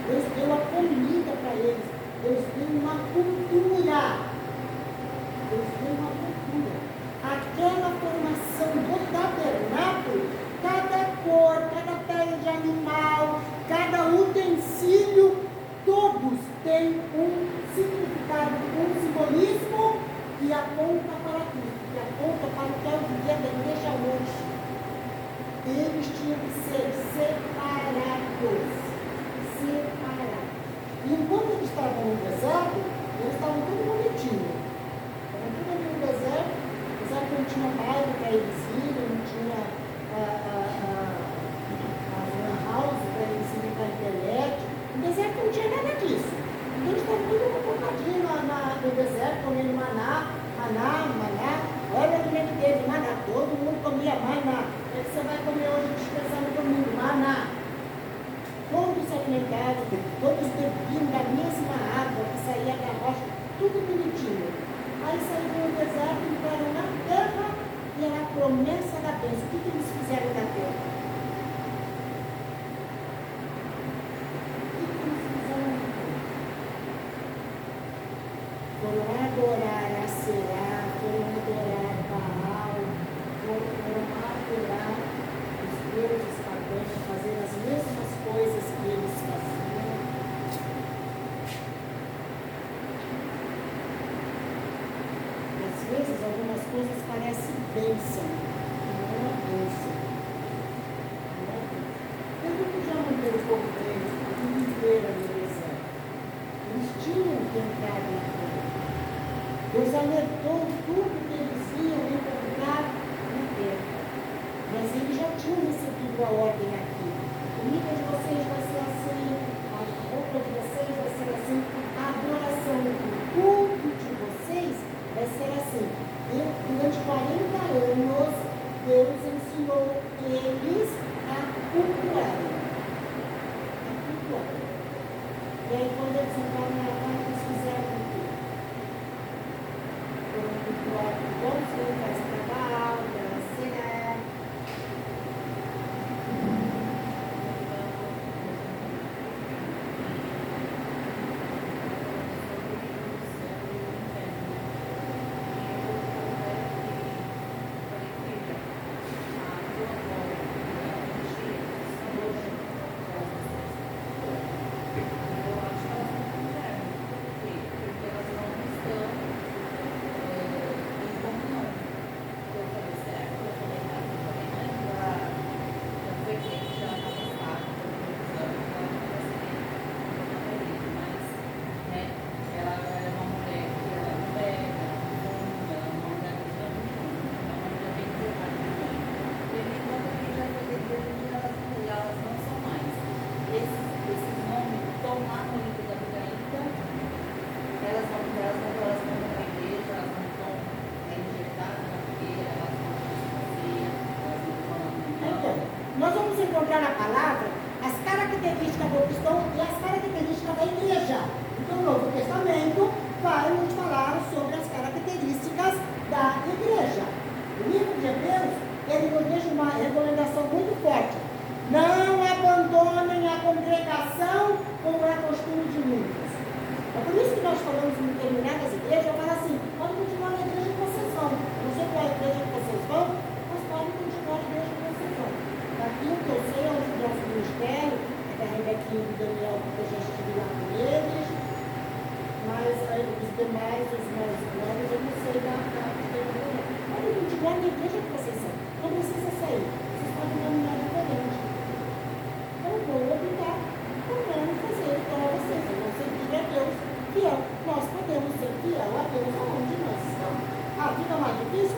Deus deu a comida para eles. Deus deu uma cultura. Deus deu uma cultura. Aquela formação do tabernáculo, cada cor, cada pele de animal, cada utensílio, todos têm um significado, um simbolismo que aponta para Cristo, que aponta para o que é o dia da igreja hoje. Eles tinham que ser separados. Separados. E enquanto eles estavam no deserto, eles estavam tudo bonitinho. Estavam tudo ali no deserto, apesar que não tinha baile para eles irem, não tinha lan house para eles irem para a internet. No deserto não tinha nada disso. Então eles estavam tudo comportadinho no deserto, comendo maná. Olha o que teve, maná. Todo mundo comia maná. O que você vai comer hoje descansando domingo? Maná. Todos se alimentavam, todos bebiam da mesma água que saía da rocha, tudo bonitinho. Aí saíram do deserto, entraram na terra e era a promessa da bênção. O que eles fizeram na terra? Foram adorar a Será, foram adorar Baal, foram adorar os deuses pagãos, fazer as mesmas coisas que eles faziam. Às vezes algumas coisas parecem bênção, não é bênção. Eu não podia manter o povo deles a vida inteira no deserto. Eles tinham que entrar na terra. Deus alertou tudo que eles iam encontrar na terra. Mas eles já tinham recebido a ordem aqui. A comida de vocês vai ser assim, a roupa de vocês vai ser assim, a adoração, o culto de vocês vai ser assim. Durante 40 anos, Deus ensinou eles a cultuar. E aí, quando eles entraram na terra, eles fizeram o quê? Foram cultuar igualzinho, para Baal, para Será.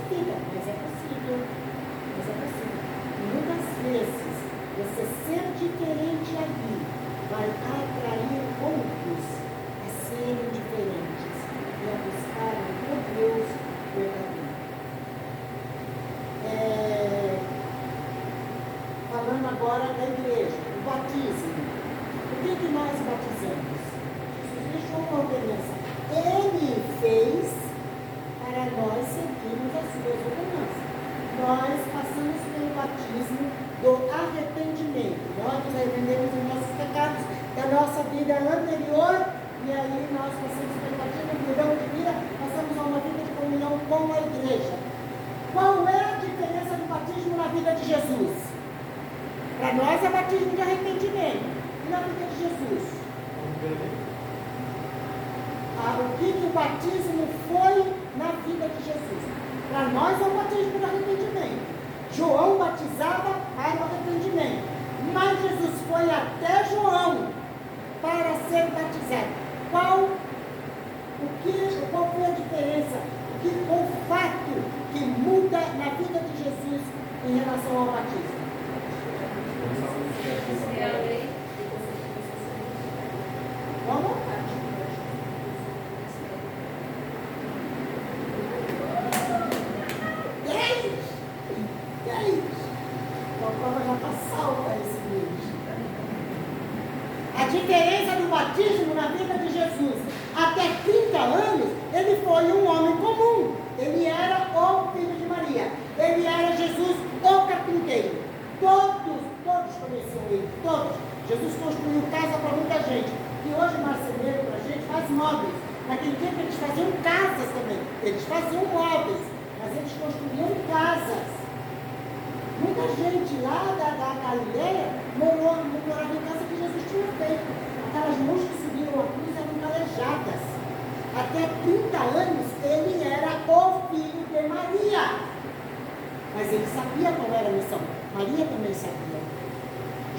vida, mas é possível. Mas é possível. E muitas vezes, você ser diferente ali vai atrair outros a serem diferentes e a buscarem o Deus verdadeiro. Falando agora da igreja, o batismo. Por que nós batizamos? Jesus deixou uma ordenança. Ele fez para nós seguirmos as suas ordenanças. Nós passamos pelo batismo do arrependimento. Nós nos arrependemos dos nossos pecados, da nossa vida anterior, e aí nós passamos pelo batismo, mudamos de vida, passamos a uma vida de comunhão com a igreja. Qual é a diferença do batismo na vida de Jesus? Para nós é batismo de arrependimento. E na vida de Jesus? O que o batismo foi na vida de Jesus? Para nós é o batismo de arrependimento. João batizava para o arrependimento. Mas Jesus foi até João para ser batizado. Qual foi a diferença? O fato que muda na vida de Jesus em relação ao batismo? Como? 10. Então a prova já está salva esse mês. A diferença do batismo na vida de Jesus. Até 30 anos, ele foi um homem comum. Ele era o filho de Maria. Ele era Jesus, o carpinteiro. Todos conheciam ele. Todos. Jesus construiu casa para muita gente. E hoje marceneiro para a gente faz móveis. Naquele tempo eles faziam casas também. Eles faziam móveis. Mas eles construíam casas. Muita gente lá da Galileia morava em casa que Jesus tinha feito. Aquelas mãos que subiram a cruz eram calejadas. Até 30 anos ele era o filho de Maria. Mas ele sabia qual era a missão. Maria também sabia.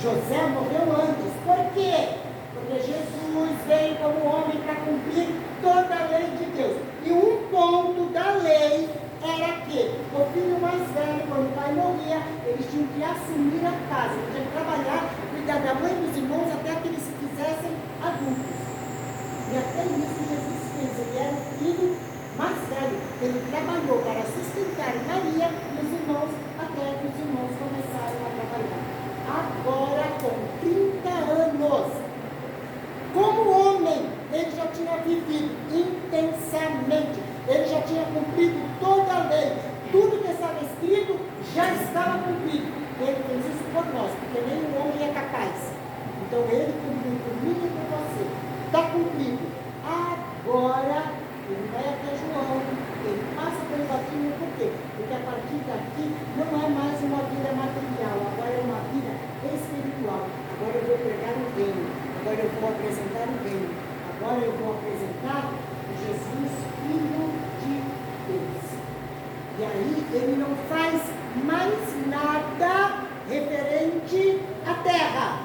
José morreu antes. Por quê? Porque Jesus veio como homem para cumprir toda a lei de Deus. E um ponto da lei era que o filho mais velho, quando o pai morria, eles tinham que assumir a casa, eles tinham que trabalhar, cuidar da mãe e dos irmãos até que eles se fizessem adultos. E até isso Jesus fez. Ele era o filho mais velho. Ele trabalhou para sustentar Maria e os irmãos até que os irmãos começaram a trabalhar. Agora, com 30 anos, como homem, ele já tinha vivido intensamente. Ele já tinha cumprido toda a lei. Tudo que estava escrito já estava cumprido. Ele fez isso por nós, porque nenhum homem é capaz. Então ele cumpriu por mim e por você. Está cumprido. Agora, ele vai até João. Ele passa pelo batismo, por quê? Porque a partir daqui não é mais uma vida material. Agora é uma vida espiritual. Agora eu vou pregar o reino. Agora eu vou apresentar o reino. Agora eu vou apresentar Jesus, Filho de Deus. E aí ele não faz mais nada referente à terra.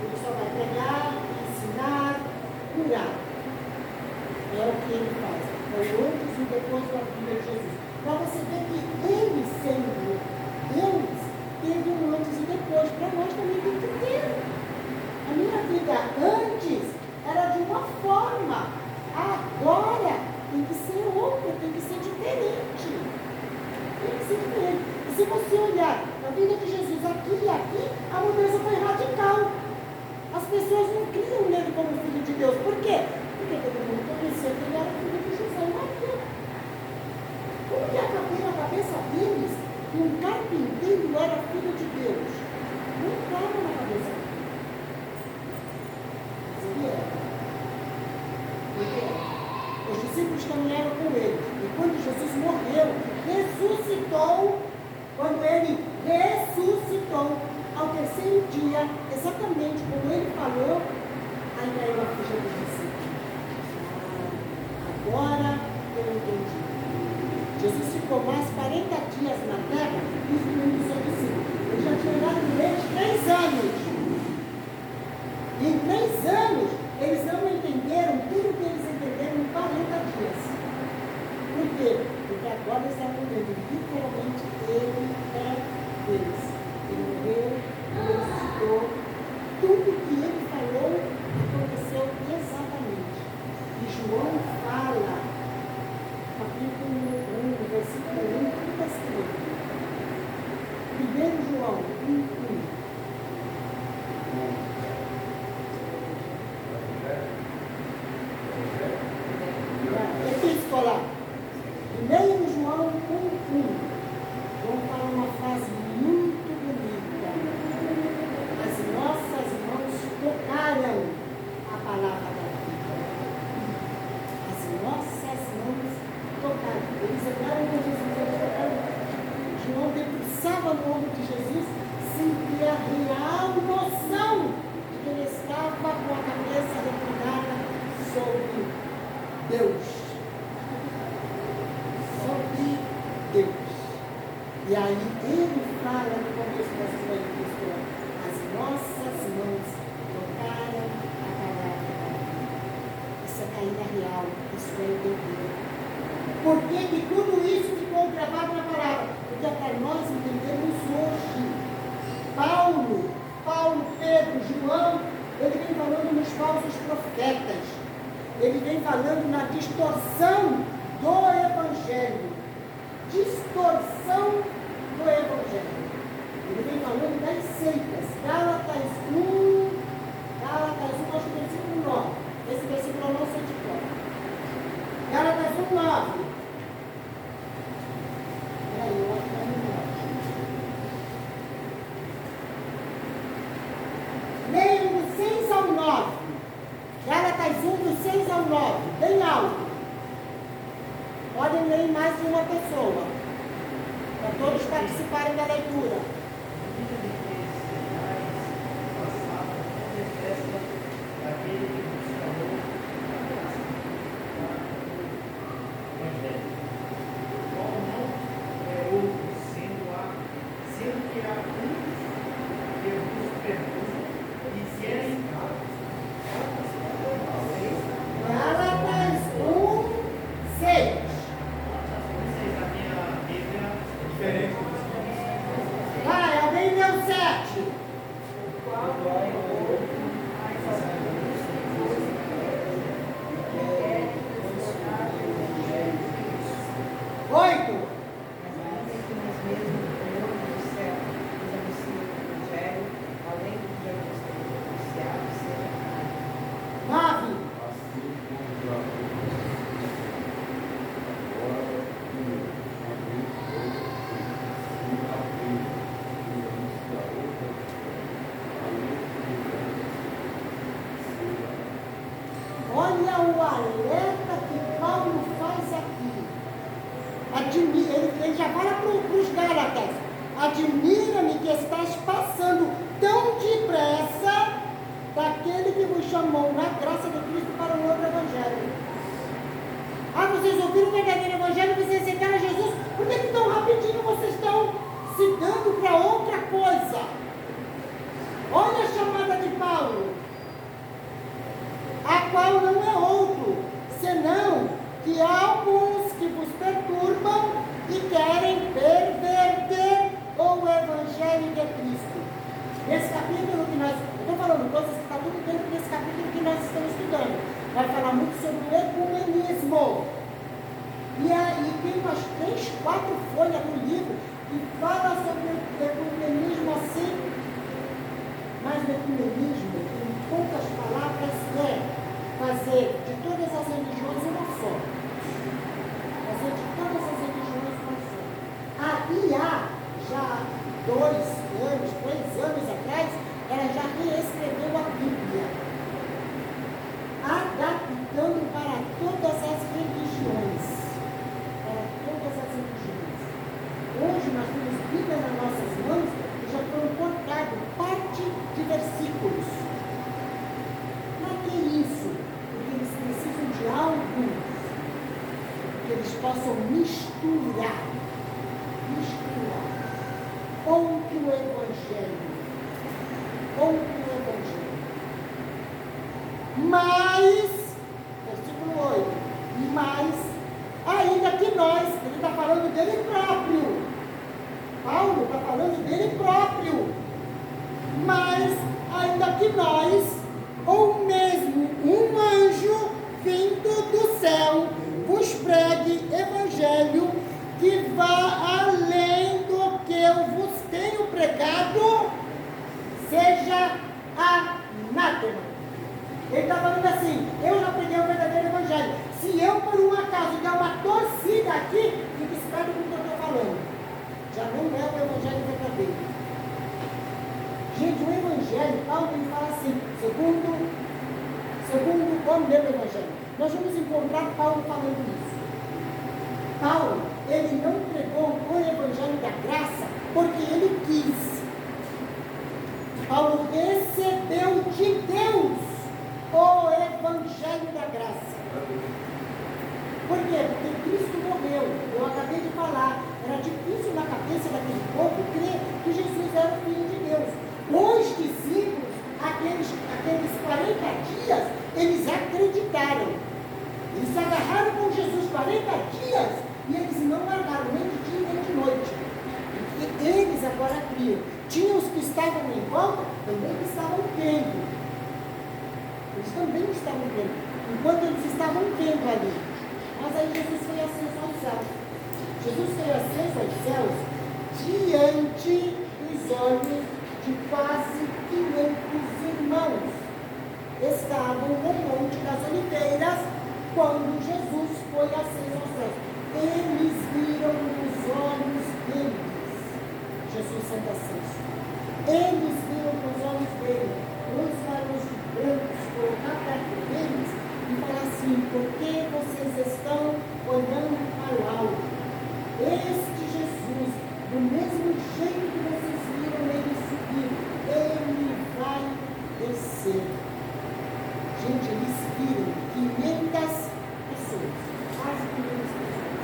Ele só vai pregar, ensinar, curar. É o que ele faz. É o antes e depois da vida de Jesus. Para você ver que ele, sendo Deus, teve um antes e depois. Para nós também tem que ter. A minha vida antes era de uma forma. Agora tem que ser outra, tem que ser diferente. Tem que ser diferente. E se você olhar a vida de Jesus aqui e aqui, a mudança foi radical. As pessoas não criam nele como filho de Deus. Por quê? Porque todo mundo conhecia que ele era filho de José e Maria. Como que acabou na cabeça deles que um carpinteiro era filho de Deus? Não estava na cabeça deles. Os discípulos caminharam com ele. E quando Jesus morreu, ressuscitou, quando ele ressuscitou, ao terceiro dia, exatamente como ele falou, aí caiu a ficha dos discípulos. Agora eu entendi. Jesus ficou mais 40 dias na terra instruindo os seus discípulos. Ele já tinha dado durante 3 anos. Em 3 anos, eles não entenderam tudo que eles entenderam em 40 dias. Por quê? Porque agora eles estavam vendo tudo que ele falou aconteceu exatamente. E João fala, capítulo 1, versículo 1, tudo está escrito. 1 João 1:1. Epístola. 1 João 1:1. João fala uma frase muito bonita. As nossas mãos tocaram a palavra da vida. As nossas mãos tocaram. Eles entraram com Jesus, eles tocaram. João debruçava no ombro de Jesus, sentia a real noção de que ele estava com a cabeça reclinada sobre Deus. Sobre Deus. E aí ele fala no começo da sua epístola, as nossas mãos tocaram a palavra da vida. Isso é caída real, isso é entender. Por que que tudo isso ficou gravado na palavra? Porque é para nós entendermos hoje. Paulo, Pedro, João, ele vem falando nos falsos profetas. Ele vem falando na distorção do Evangelho. Distorção do Evangelho. Ele vem falando das seitas. Gálatas 1, acho que versículo 9. Esse versículo eu não sei de qual. Gálatas 1:9. Peraí, eu acho que é 1:9. Leiam do 6 ao 9. Gálatas 1, do 6 ao 9. Bem alto. Podem ler em mais de uma pessoa, para todos participarem da leitura. Gálatas 1:6. Vai, alguém deu 7. 8. Olha o alerta que Paulo faz aqui. Ele já fala para os Gálatas: admira-me que estás passando tão depressa daquele que vos chamou na graça de Cristo para um outro evangelho. Ah, vocês ouviram o verdadeiro evangelho, vocês aceitaram Jesus, por que tão rapidinho vocês estão se dando para outra coisa? Olha a chamada de Paulo, a qual não é outro, senão que há alguns que vos perturbam e querem perverter o Evangelho de Cristo. Nesse capítulo que nós, eu estou falando coisas que está tudo dentro desse capítulo que nós estamos estudando, vai falar muito sobre o ecumenismo. E aí tem umas 3, 4 folhas do livro que fala sobre o ecumenismo assim, mas o ecumenismo, em poucas palavras, é fazer de todas as religiões uma só. Fazer de todas as religiões uma só. Aí já 2 anos, 3 anos atrás, ela já reescreveu a Bíblia, adaptando para todas as religiões. Para todas as religiões. Hoje nós temos Bíblia nas nossas mãos e já foram cortados parte de versículos. Para que isso? Porque eles precisam de algo que eles possam misturar outro evangelho. Mas, versículo 8, mas, ainda que nós, ele está falando dele próprio. Paulo está falando dele próprio. Mas ainda que nós, ou mesmo um anjo vindo do céu, vos pregue evangelho que vá além do que eu vos tenho pregado, seja anátema. Ele está falando assim, eu já preguei o verdadeiro evangelho. Se eu, por um acaso, der uma torcida aqui, fique esperto com o que eu estou falando. Já não é o evangelho verdadeiro. Gente, o evangelho, Paulo ele fala assim, segundo o meu evangelho. Nós vamos encontrar Paulo falando isso. Paulo, ele não pregou o evangelho da graça porque ele quis. Paulo recebeu de Deus o evangelho da graça. Por quê? Porque Cristo morreu. Eu acabei de falar. Era difícil na cabeça daquele povo crer que Jesus era o Filho de Deus. Os discípulos, aqueles 40 dias, eles acreditaram. Eles se agarraram com Jesus 40 dias e eles não largaram nem de dia nem de noite. Porque eles agora criam. Tinha os que estavam em volta, também estavam crendo. Eles também estavam crendo. Enquanto eles estavam crendo ali. Mas aí Jesus foi aceso aos céus. Jesus foi aceso aos céus diante dos olhos de quase 500 irmãos. Estavam no Monte das Oliveiras quando Jesus foi aceso aos céus. Eles viram nos olhos deles Jesus sendo aceso. Eles viram nos olhos dele os varões brancos colocar perto deles e falar assim: por que vocês estão olhando para o alto? Este Jesus, do mesmo jeito que vocês viram ele subir, ele vai descer. Gente, eles viram 500 pessoas, quase 500 pessoas.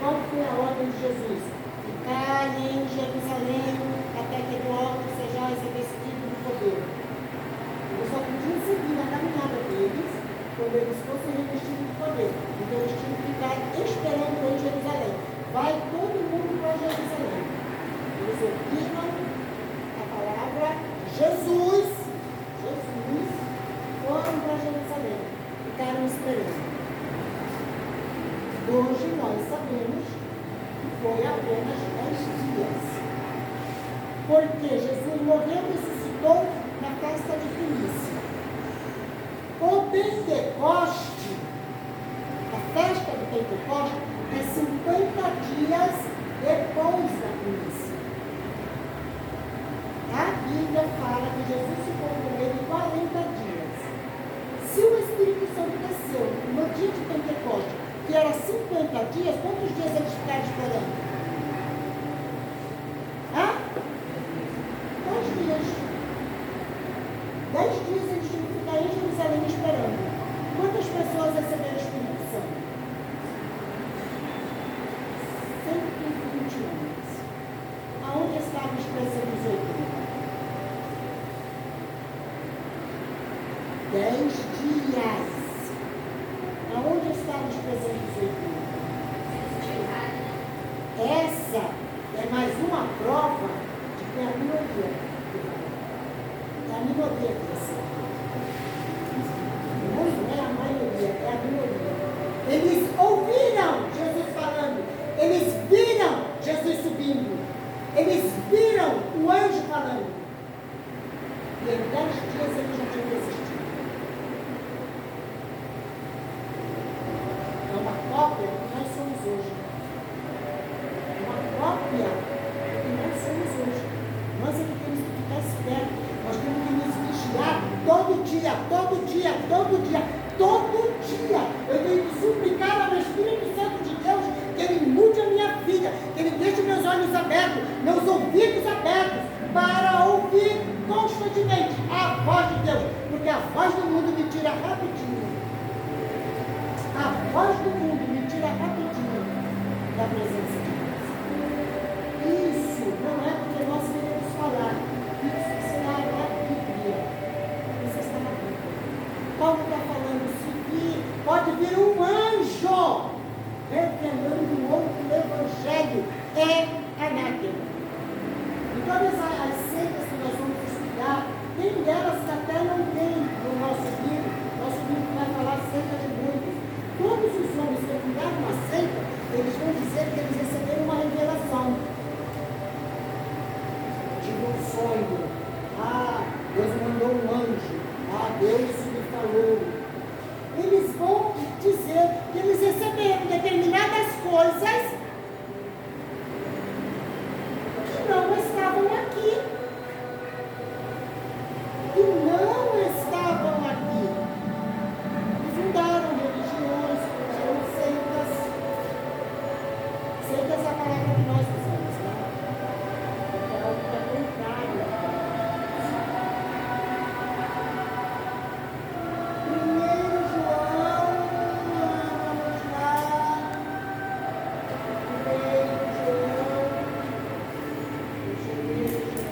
Qual foi a ordem de Jesus? Ficar em Jerusalém até que do alto sejais revestido do poder. Eles só podiam seguir na caminhada deles quando eles fossem revestidos de poder. Então eles tinham que ficar esperando em Jerusalém. Vai todo mundo para Jerusalém. Eles ouviram a palavra Jesus, foram para Jerusalém. Ficaram esperando. Hoje nós sabemos que foi apenas 10 dias. Porque Jesus morreu e ressuscitou na festa de primícia. O Pentecoste, a festa do Pentecoste, é 50 dias depois da primícia. A Bíblia fala que Jesus ficou com ele 40 dias. Se o Espírito Santo desceu no dia de Pentecoste, que era 50 dias, quantos dias eles ficaram esperando? 10 dias. 10 dias eles tinham que ficar em Jerusalém esperando. Quantas pessoas receberam o Espírito Santo? 120 homens. Aonde estavam os 380? 10 dias. Aonde estavam os 380? Essa é mais uma prova de que é a minoria. É a minoria que recebe. Não é a maioria, é a minoria. Eles ouviram Jesus falando. Eles viram Jesus subindo. Eles viram o anjo falando. E em 10 dias eles já tinham desistido. É uma cópia do que nós somos hoje. É uma cópia do que nós somos hoje. Nós é que temos que ficar espertos. Nós temos que nos vigiar todo dia, todo dia, todo dia, todo dia. Eu tenho que suplicar ao Espírito Santo de Deus que Ele mude a minha vida, que Ele deixe meus olhos abertos, meus ouvidos abertos, para ouvir constantemente a voz de Deus, porque a voz do mundo me tira rapidinho. A voz do mundo me tira rapidinho da presença de Deus. Isso não é porque nós queremos falar. Isso está na Bíblia. Isso está na Bíblia. Paulo está falando, se vir, pode vir um anjo revelando outro evangelho. É anátema. E todas as seitas que nós vamos estudar, tem Deus me falando. Eles vão dizer que eles receberam determinadas coisas que não estavam aqui. Que não estavam aqui. E fundaram religiões, fundaram seitas. Seitas é a palavra que nós usamos, né? É algo que é contrário. Primeiro João, vamos lá. Primeiro João. Deixa eu ver. Peraí.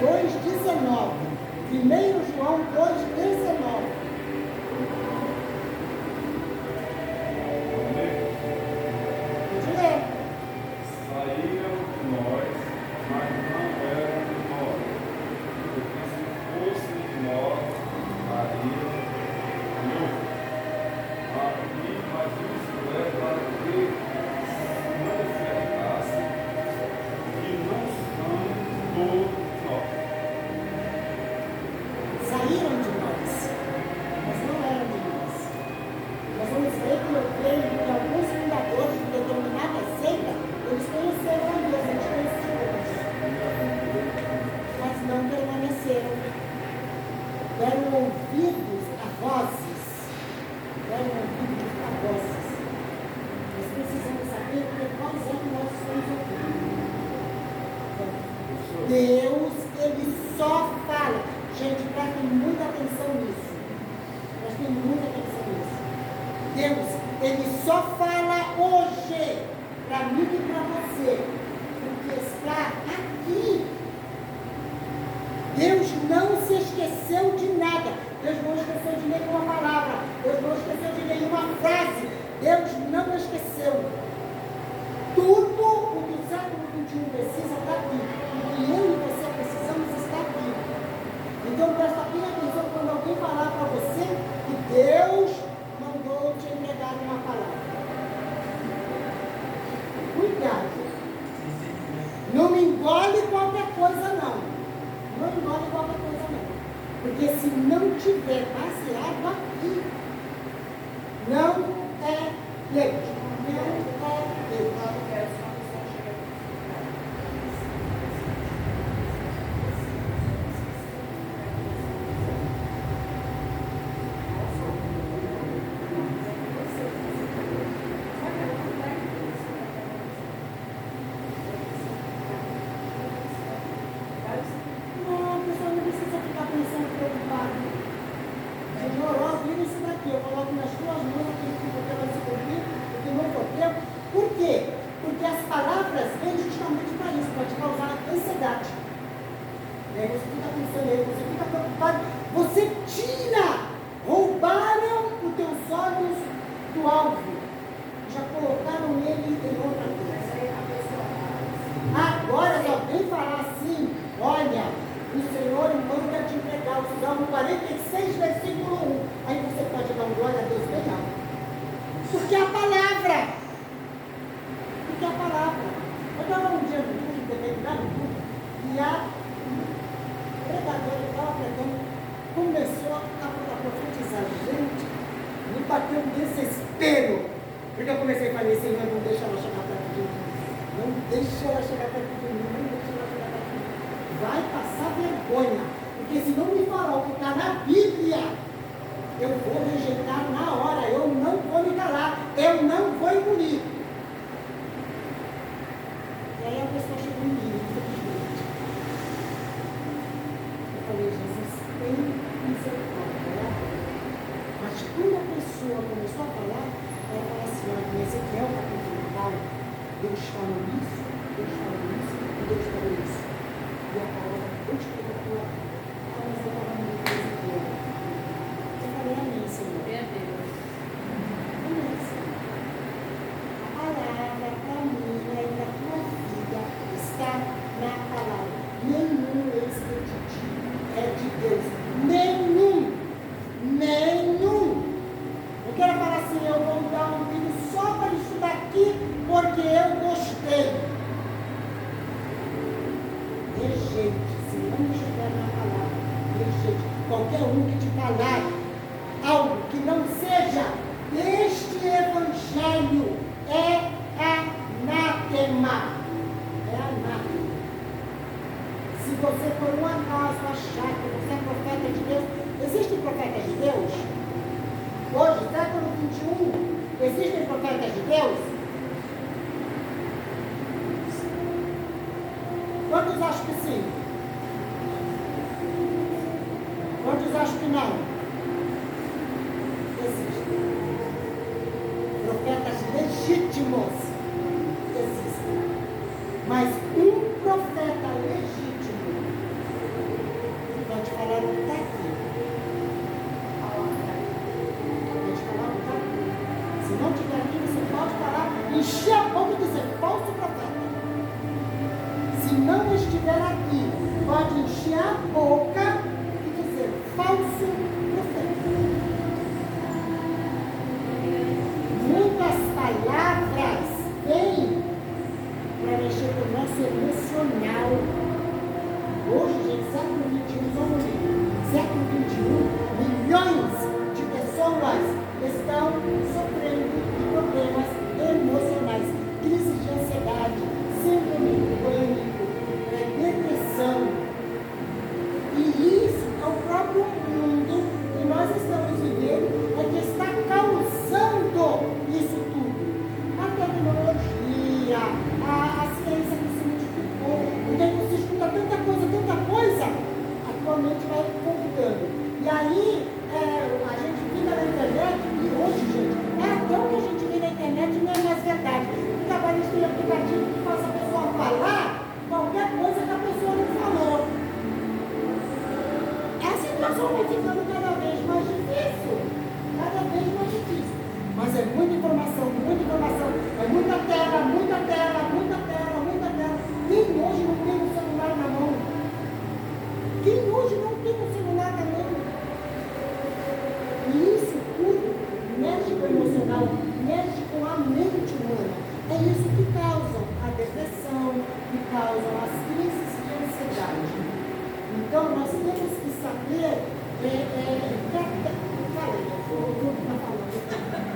2,19. 1 João 2,19. Pode ler. Saíram de nós, mas não eram de nós. Porque se fossem de nós, estariam loucos. Mas isso é para que se manifestasse que não são todos nós. Saíram de nós, mas não eram de nós. Nós vamos ver que eu creio que alguns fundadores de determinada seita, eles conheceram a Deus, eles conheceram Deus, mas não permaneceram. Deram ouvidos a vozes. Deram ouvidos a vozes. Nós precisamos saber que voz é que nós estamos ouvindo. Deus, ele só fala. Gente, prestem muita atenção nisso. Prestem muita atenção nisso. Deus, ele só fala hoje para mim e para você, porque está aqui. Deus não se esqueceu de nada. Deus não esqueceu de nenhuma palavra. Deus não esqueceu de nenhuma frase. Deus não esqueceu. Tudo o que o século XXI precisa está aqui. O que eu e você precisamos está aqui. Então presta bem atenção quando alguém falar para você que Deus mandou te entregar uma palavra. Cuidado. Não me engole qualquer coisa não. Não engole qualquer coisa não. Porque se não tiver baseado aqui, não é leite. Não é leite. Não, a pessoa não precisa ficar pensando preocupado. Senhor, ó, vira isso daqui, eu coloco nas tuas mãos aquilo que você vai se cumprir, o que não for. Por quê? Porque as palavras vêm justamente para isso, para te causar ansiedade. E aí você fica pensando aí, você fica preocupado, você tira, roubaram os teus olhos do alvo, já colocaram ele em outra coisa. Agora, se alguém falar assim, olha, o Senhor manda te entregar o Salmo 46, versículo 1. Aí você pode dar um glória a Deus bem alto. Porque é a palavra. Porque é a palavra. Eu estava um dia no culto, determinado culto, e a pregadora que estava pregando começou a profetizar. Gente, me bateu um desespero. Porque eu comecei a falar, Senhor, não deixa ela chegar perto de mim. Não deixa ela chegar perto de mim. Não deixa ela chegar perto de mim. Vai passar vergonha. Porque se não me falar o que está na Bíblia, eu vou rejeitar na hora. Eu não vou me calar. Eu não vou engolir. E aí a pessoa chegou em mim, infelizmente. Eu falei, Jesus, tem misericórdia. Mas quando a pessoa começou a falar, ela falou assim, olha, em Ezequiel capítulo 9, Deus falou isso, Deus falou isso, e Deus falou isso. E a palavra Deus falou a tua vida. Ah, mas eu estava muito desenvolvida. Eu falei, amém, Senhor. Glória a Deus. Amém, Senhor. A palavra para mim e para a tua vida está na palavra. Nenhum expeditivo é de Deus. Nenhum. Nenhum. Eu quero falar assim, eu vou dar um vídeo só para isso daqui, porque eu gostei. Rejeite, se não estiver na palavra, rejeite. Qualquer um que te falar algo que não seja este evangelho é anátema. É anátema. Se você por um acaso achar que você é profeta de Deus, existem profetas de Deus? Hoje, século 21, existem profetas de Deus? Quantos acham que sim? Quantos acham que não? Existem. Profetas legítimos existem. Mas um profeta legítimo pode falar o que está aqui. Pode falar o que está aqui. Se não tiver aqui, você pode falar, encher a boca e dizer falso profeta. Se não estiver aqui, pode encher a boca e dizer falso profeta. Muitas palavras vêm para mexer com o nosso emocional. Hoje, gente, século 21, só um momento. Século 21, milhões de pessoas estão sofrendo de problemas emocionais, crise de ansiedade, síndrome do pânico, depressão. E isso é o próprio mundo que nós estamos vivendo, é que está causando isso tudo. A tecnologia, a ciência que se multiplicou, então você escuta tanta coisa, atualmente vai computando. E aí, a gente fica na internet, e hoje, gente, até o que a gente vê na internet não é mais verdade. Porque agora eles têm aplicativo que faz a pessoa falar qualquer coisa que a pessoa não falou. A situação vai ficando cada vez mais difícil. Cada vez mais difícil. Mas é muita informação, é muita tela. Quem hoje não tem um celular na mão? Quem hoje não tem um celular na mão? E isso tudo mexe com o emocional, mexe com a mente humana. É isso que causa a depressão, que causam as crises de ansiedade. Então nós temos que saber. Fala, o que está falando?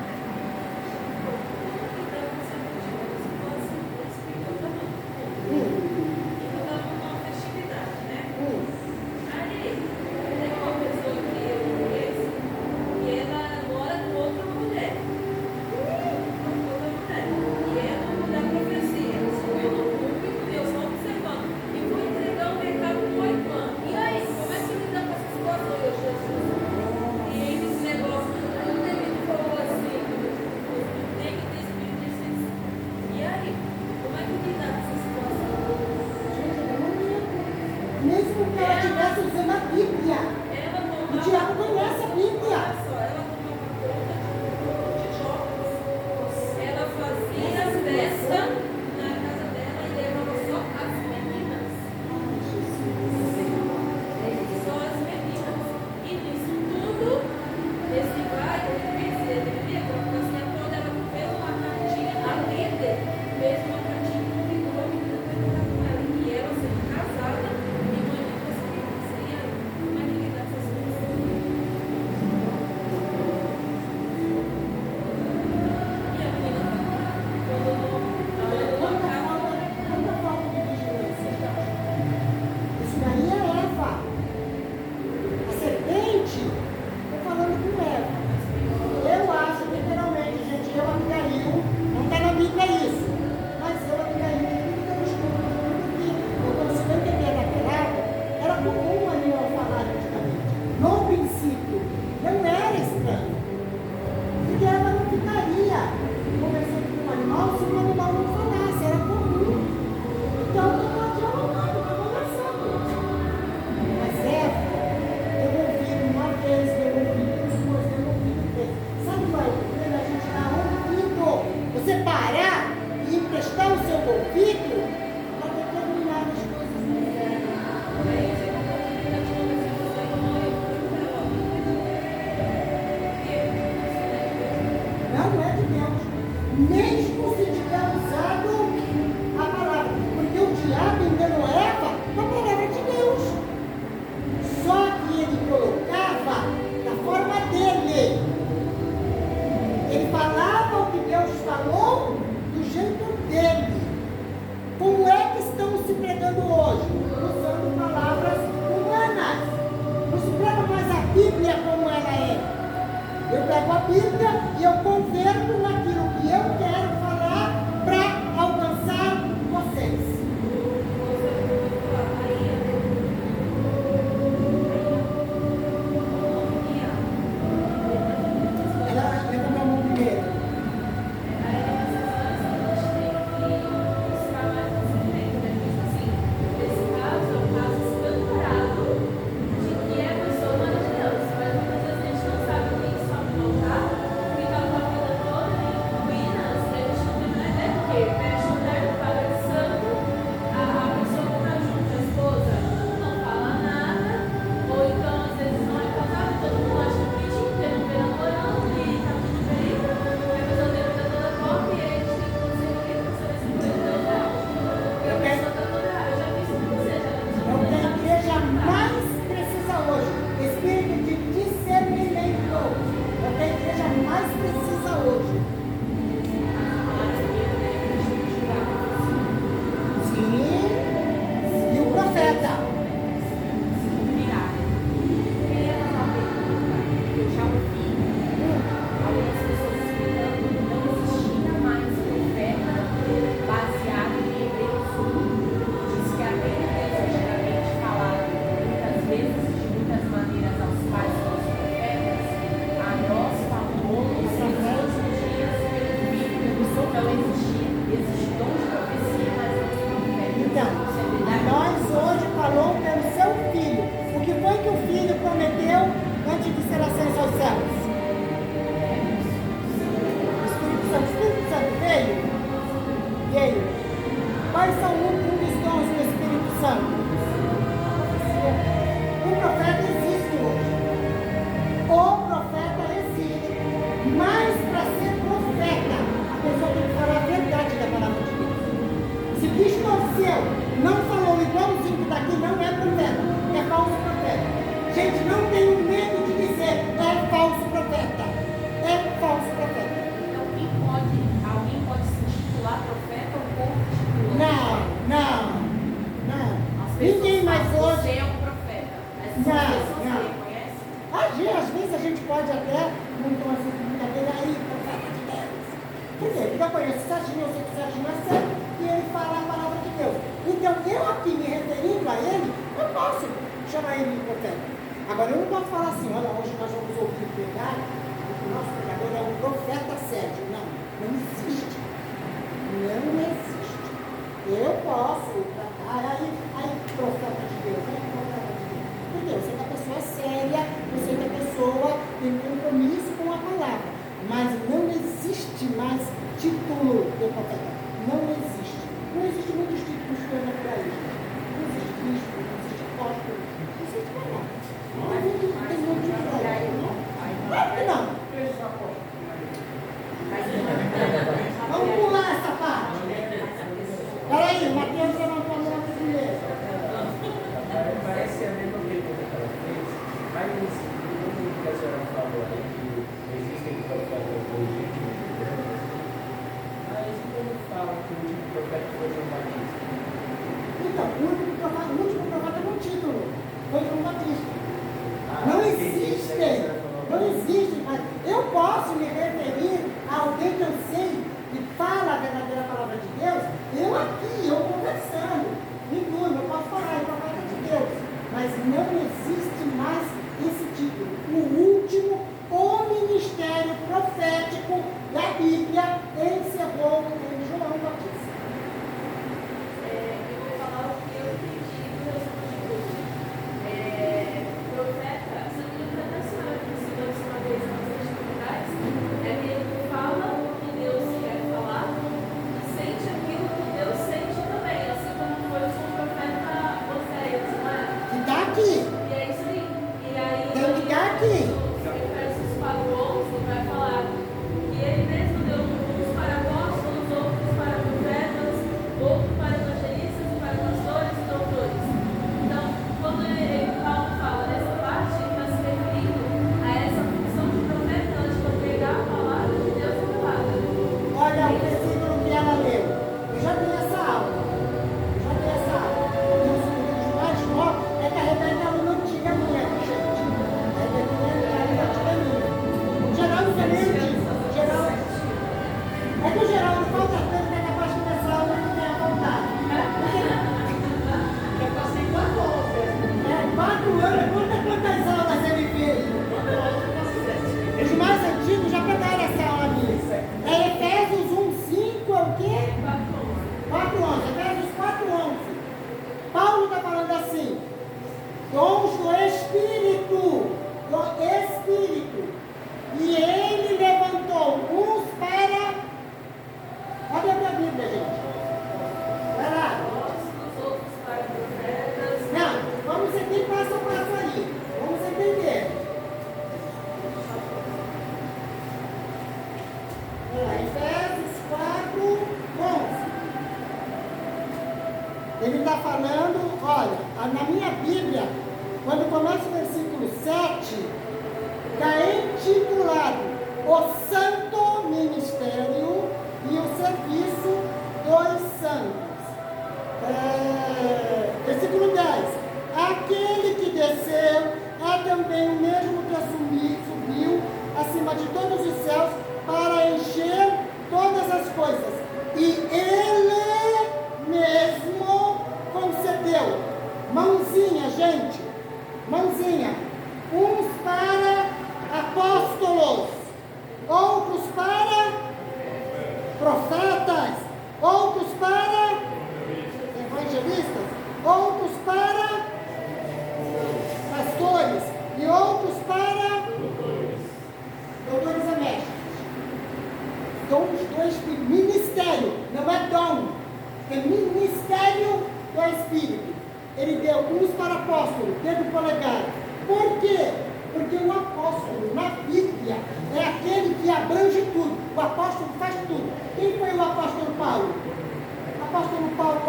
Mesmo que ela estivesse usando a Bíblia. O diabo conhece a Bíblia. Ela fazia festa na casa dela e levava só as meninas. Só as meninas. E nisso tudo, esse vai, ele pegou a casa toda, ela fez uma cartinha, a líder fez uma cartinha e convidou a menina para morar com ela. E ela sendo casada e mãe de pessoas. Como é que lidar com essas coisas? Bíblia e eu converto naquilo que eu quero falar para alcançar vocês. Ela levantou a mão primeiro. 4:11, Efésios 4:11. Paulo está falando assim: dons do Espírito, e ele levantou uns para. Olha a minha Bíblia, gente. Vai lá. Não, vamos seguir passo a passo aí. Vamos entender. Efésios 4:11. Ele está falando, olha, na minha Bíblia, quando começa o versículo 7, está intitulado O Santo Ministério e o Serviço dos Santos. Versículo 10. Aquele que desceu é também o mesmo que subiu acima de todos os céus para encher todas as coisas. E ele mesmo concedeu. Mãozinha, gente. Mãozinha. Uns para apóstolos, outros para profetas, outros para evangelistas, outros para pastores e outros para doutores e mestres. Dons do Espírito. Ministério, não é dom, é ministério do Espírito. Ele deu uns para apóstolo, dedo polegar. Por quê? Porque o apóstolo, na Bíblia, é aquele que abrange tudo. O apóstolo faz tudo. Quem foi o apóstolo Paulo? O apóstolo Paulo,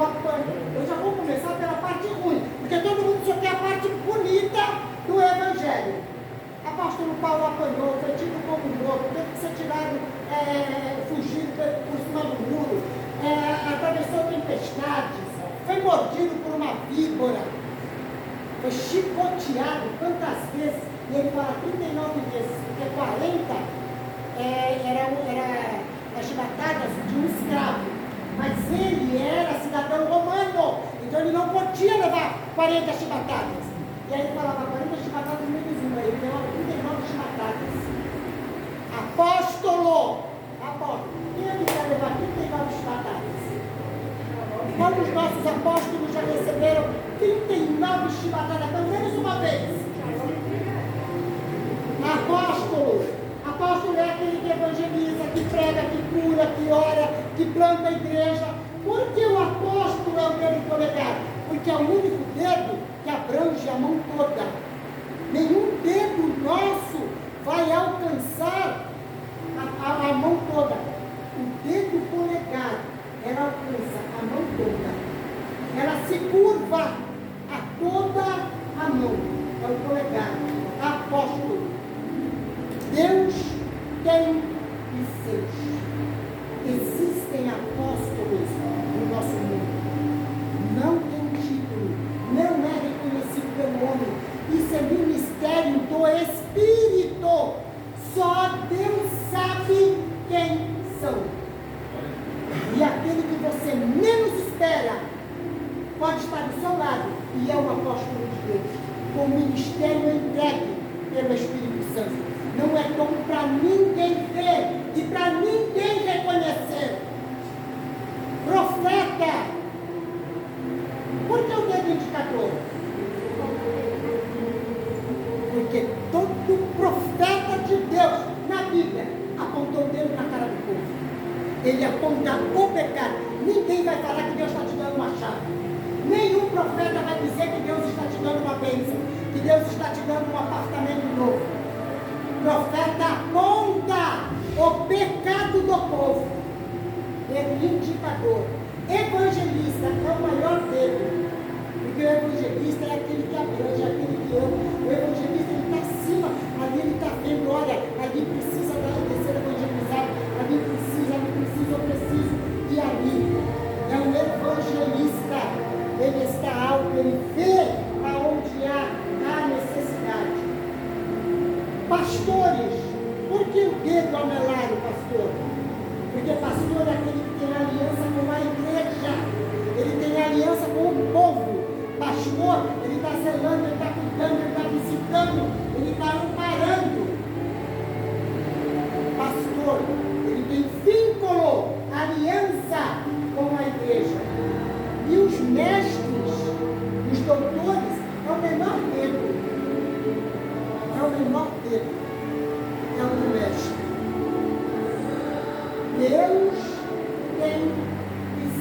eu já vou começar pela parte ruim, porque todo mundo só quer a parte bonita do Evangelho. O apóstolo Paulo apanhou, foi tido como morto, teve que ser tirado, fugido por cima do muro, atravessou tempestades, foi mordido por uma víbora, foi chicoteado quantas vezes, e ele fala 39 vezes, porque 40 era as chibatadas de um escravo, mas ele era cidadão romano, então ele não podia levar 40 chibatadas. E aí ele falava 40 chibatadas menos uma, ele levava 39 chibatadas. Apóstolo! Quem é que vai levar 39 chibatadas? Como os nossos apóstolos já receberam 39 chibatadas, pelo menos uma vez. Apóstolo é aquele que evangeliza, que prega, que cura, que ora, que planta a igreja. Por que o apóstolo é o dedo polegar? Porque é o único dedo que abrange a mão toda. Nenhum dedo nosso vai alcançar a mão toda. O dedo polegar, ela alcança a mão toda. Ela se curva a toda a mão. É o polegar. Apóstolo. Deus tem os seus. Existem apóstolos no nosso mundo. Não tem título. Não é reconhecido pelo homem. Isso é ministério do Espírito. Só Deus sabe quem são. E aquele que você menos espera pode estar do seu lado e é o apóstolo de Deus, com o ministério entregue pelo Espírito Santo. Não é dom para ninguém ver e para ninguém reconhecer. Profeta. Por que o dedo indicador? Porque todo profeta de Deus na Bíblia apontou o dedo na cara do povo. Ele aponta o pecado. Ninguém vai falar que Deus está te dando uma chave. Nenhum profeta vai dizer que Deus está te dando uma bênção, que Deus está te dando um apartamento novo. Profeta aponta o pecado do povo. Dedo indicador. Evangelista é o maior dedo. Porque o evangelista é aquele que abrange, é aquele que ama. O evangelista ele está acima, ali ele está vendo, olha, ali precisa ser evangelizado, ali precisa, eu preciso. E ali é um evangelista. Ele está alto, ele vê aonde há a necessidade. Pastores, por que o dedo amelar o pastor? Porque pastor é aquele que tem aliança com a igreja.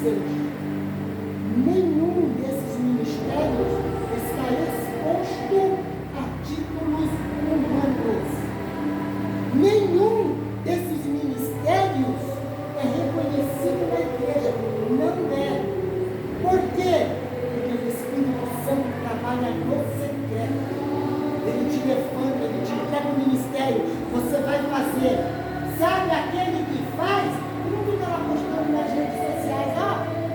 seja, nenhum desses ministérios está exposto a títulos humanos. Nenhum desses ministérios é reconhecido na igreja. Não é. Por quê? Porque o Espírito Santo trabalha no secreto. Ele te levanta, ele te entrega o ministério. Você vai fazer. Sabe aquele que faz? E não fica lá postando nas redes sociais. Ó,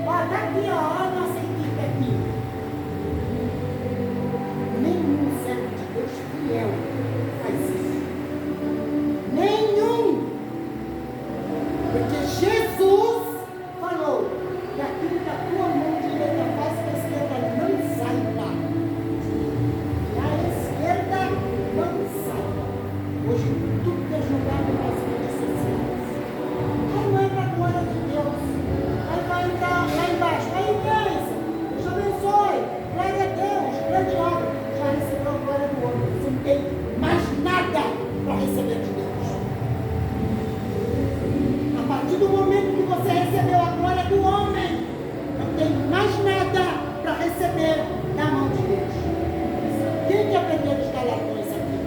tá aqui, ó, a nossa equipe aqui. Nenhum servo de Deus fiel faz isso. Nenhum. Porque Jesus falou que aquilo que a tua mão direita faz, que a esquerda não saiba. E a esquerda não saiba. Hoje tudo é jogado nas redes sociais. Aí não é para a glória de Deus. Aí vai entrar lá embaixo. Aí pensa, Deus abençoe. Glória a Deus, grande obra. Já recebeu a glória do homem. Você não tem mais nada para receber de Deus. A partir do momento que você recebeu a glória do homem, não tem mais nada para receber da mão de Deus. Quem que aprendeu a escalar com isso aqui?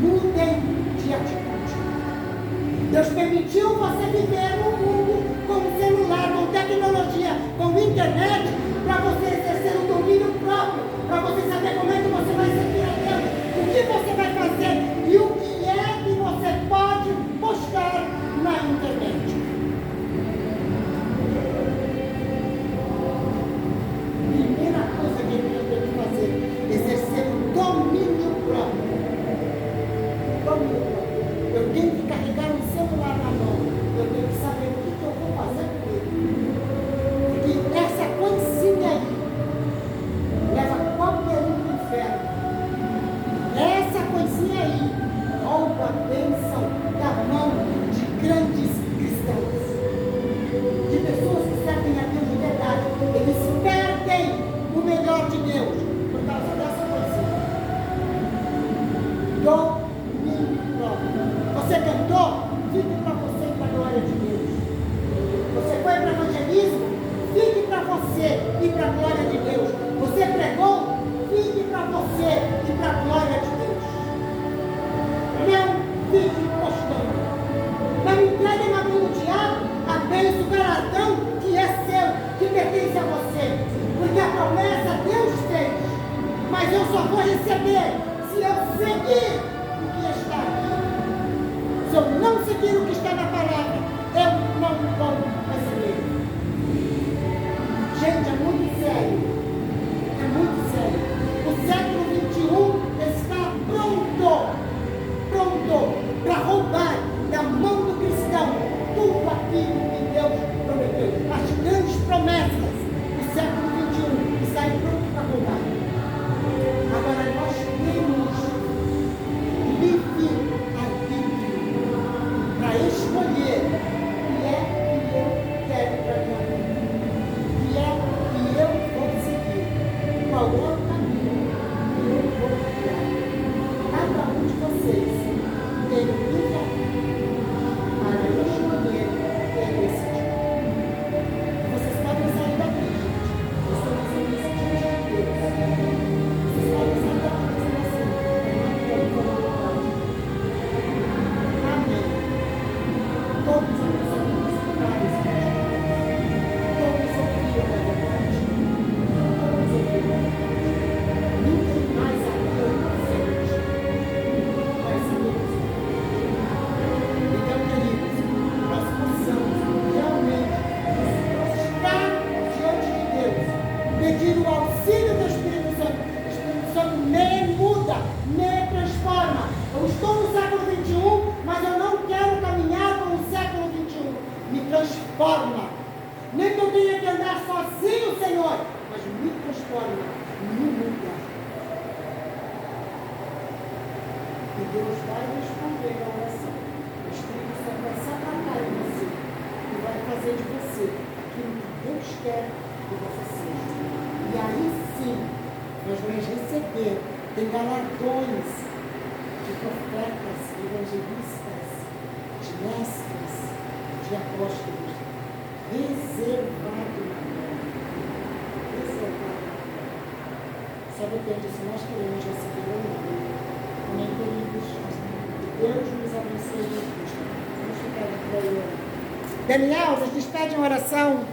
Mudem de atitude. Deus permitiu você viver num mundo com celular, com tecnologia, com internet, para você exercer o domínio próprio, para você saber como é que você vai servir a Deus, o que você vai fazer e o que é que você pode postar na internet. Primeira coisa que ele tem que fazer, exercer o domínio próprio. Domínio próprio. Eu tenho que carregar um celular na mão. Eu tenho que saber o que eu vou fazer com ele. Porque essa coisinha aí leva qualquer um para o inferno. Essa coisinha aí rouba a bênção da mão de grandes cristãos. De pessoas que servem a Deus de verdade. Eles perdem o melhor de Deus por causa dessa coisinha. Domínio próprio. Você cantou? Fique para você e para a glória de Deus. Você foi para o evangelismo? Fique para você e para a glória de Deus. Você pregou? Fique para você e para a glória de Deus. Não fique postando. Não entregue na mão do diabo a bênção, o galardão que é seu, que pertence a você. Porque a promessa Deus fez. Mas eu só vou receber se eu seguir o que está aqui. Se eu não seguir o que está na palavra, eu não vou receber. Gente, é muito sério. É muito sério. O século XXI está pronto para roubar da mão do cristão tudo aquilo que Deus prometeu. As grandes promessas do século XXI estão prontas para roubar. Agora nós temos livre-arbítrio para escolher o que é que eu quero para a minha vida, o que é que eu vou seguir, qual é o caminho que eu vou criar. Cada um de vocês tem livre-arbítrio para escolher o que é decidir. Vocês podem sair daqui, gente. Estamos decidindo de Deus. Vocês podem sair daqui dizendo assim: eu não quero falar de Deus. Amém. Todos aqui são necessários de Deus. Todos ouviram a verdade. Todos ouviram a verdade. Ninguém mais aqui é inocente. Vai saber disso. Então, queridos, nós possamos realmente nos prostrar diante de Deus, pedir o auxílio do Espírito Santo. O Espírito Santo me muda, me transforma. Eu estou no século XXI, mas eu não quero caminhar com o século XXI. Me transforma. Nem que eu tenha que andar sozinho, Senhor, mas me transforma, me muda. E Deus vai responder a oração. O Espírito Santo vai se atracar em você e vai fazer de você aquilo que Deus quer que você seja. E aí sim, nós vamos receber, tem galardões de profetas, de evangelistas, de mestres, de apóstolos, reservados Só depende se nós queremos receber ou não. Amém, queridos? Deus nos abençoe. Vamos ficar de pé. Daniel, nos despede em oração.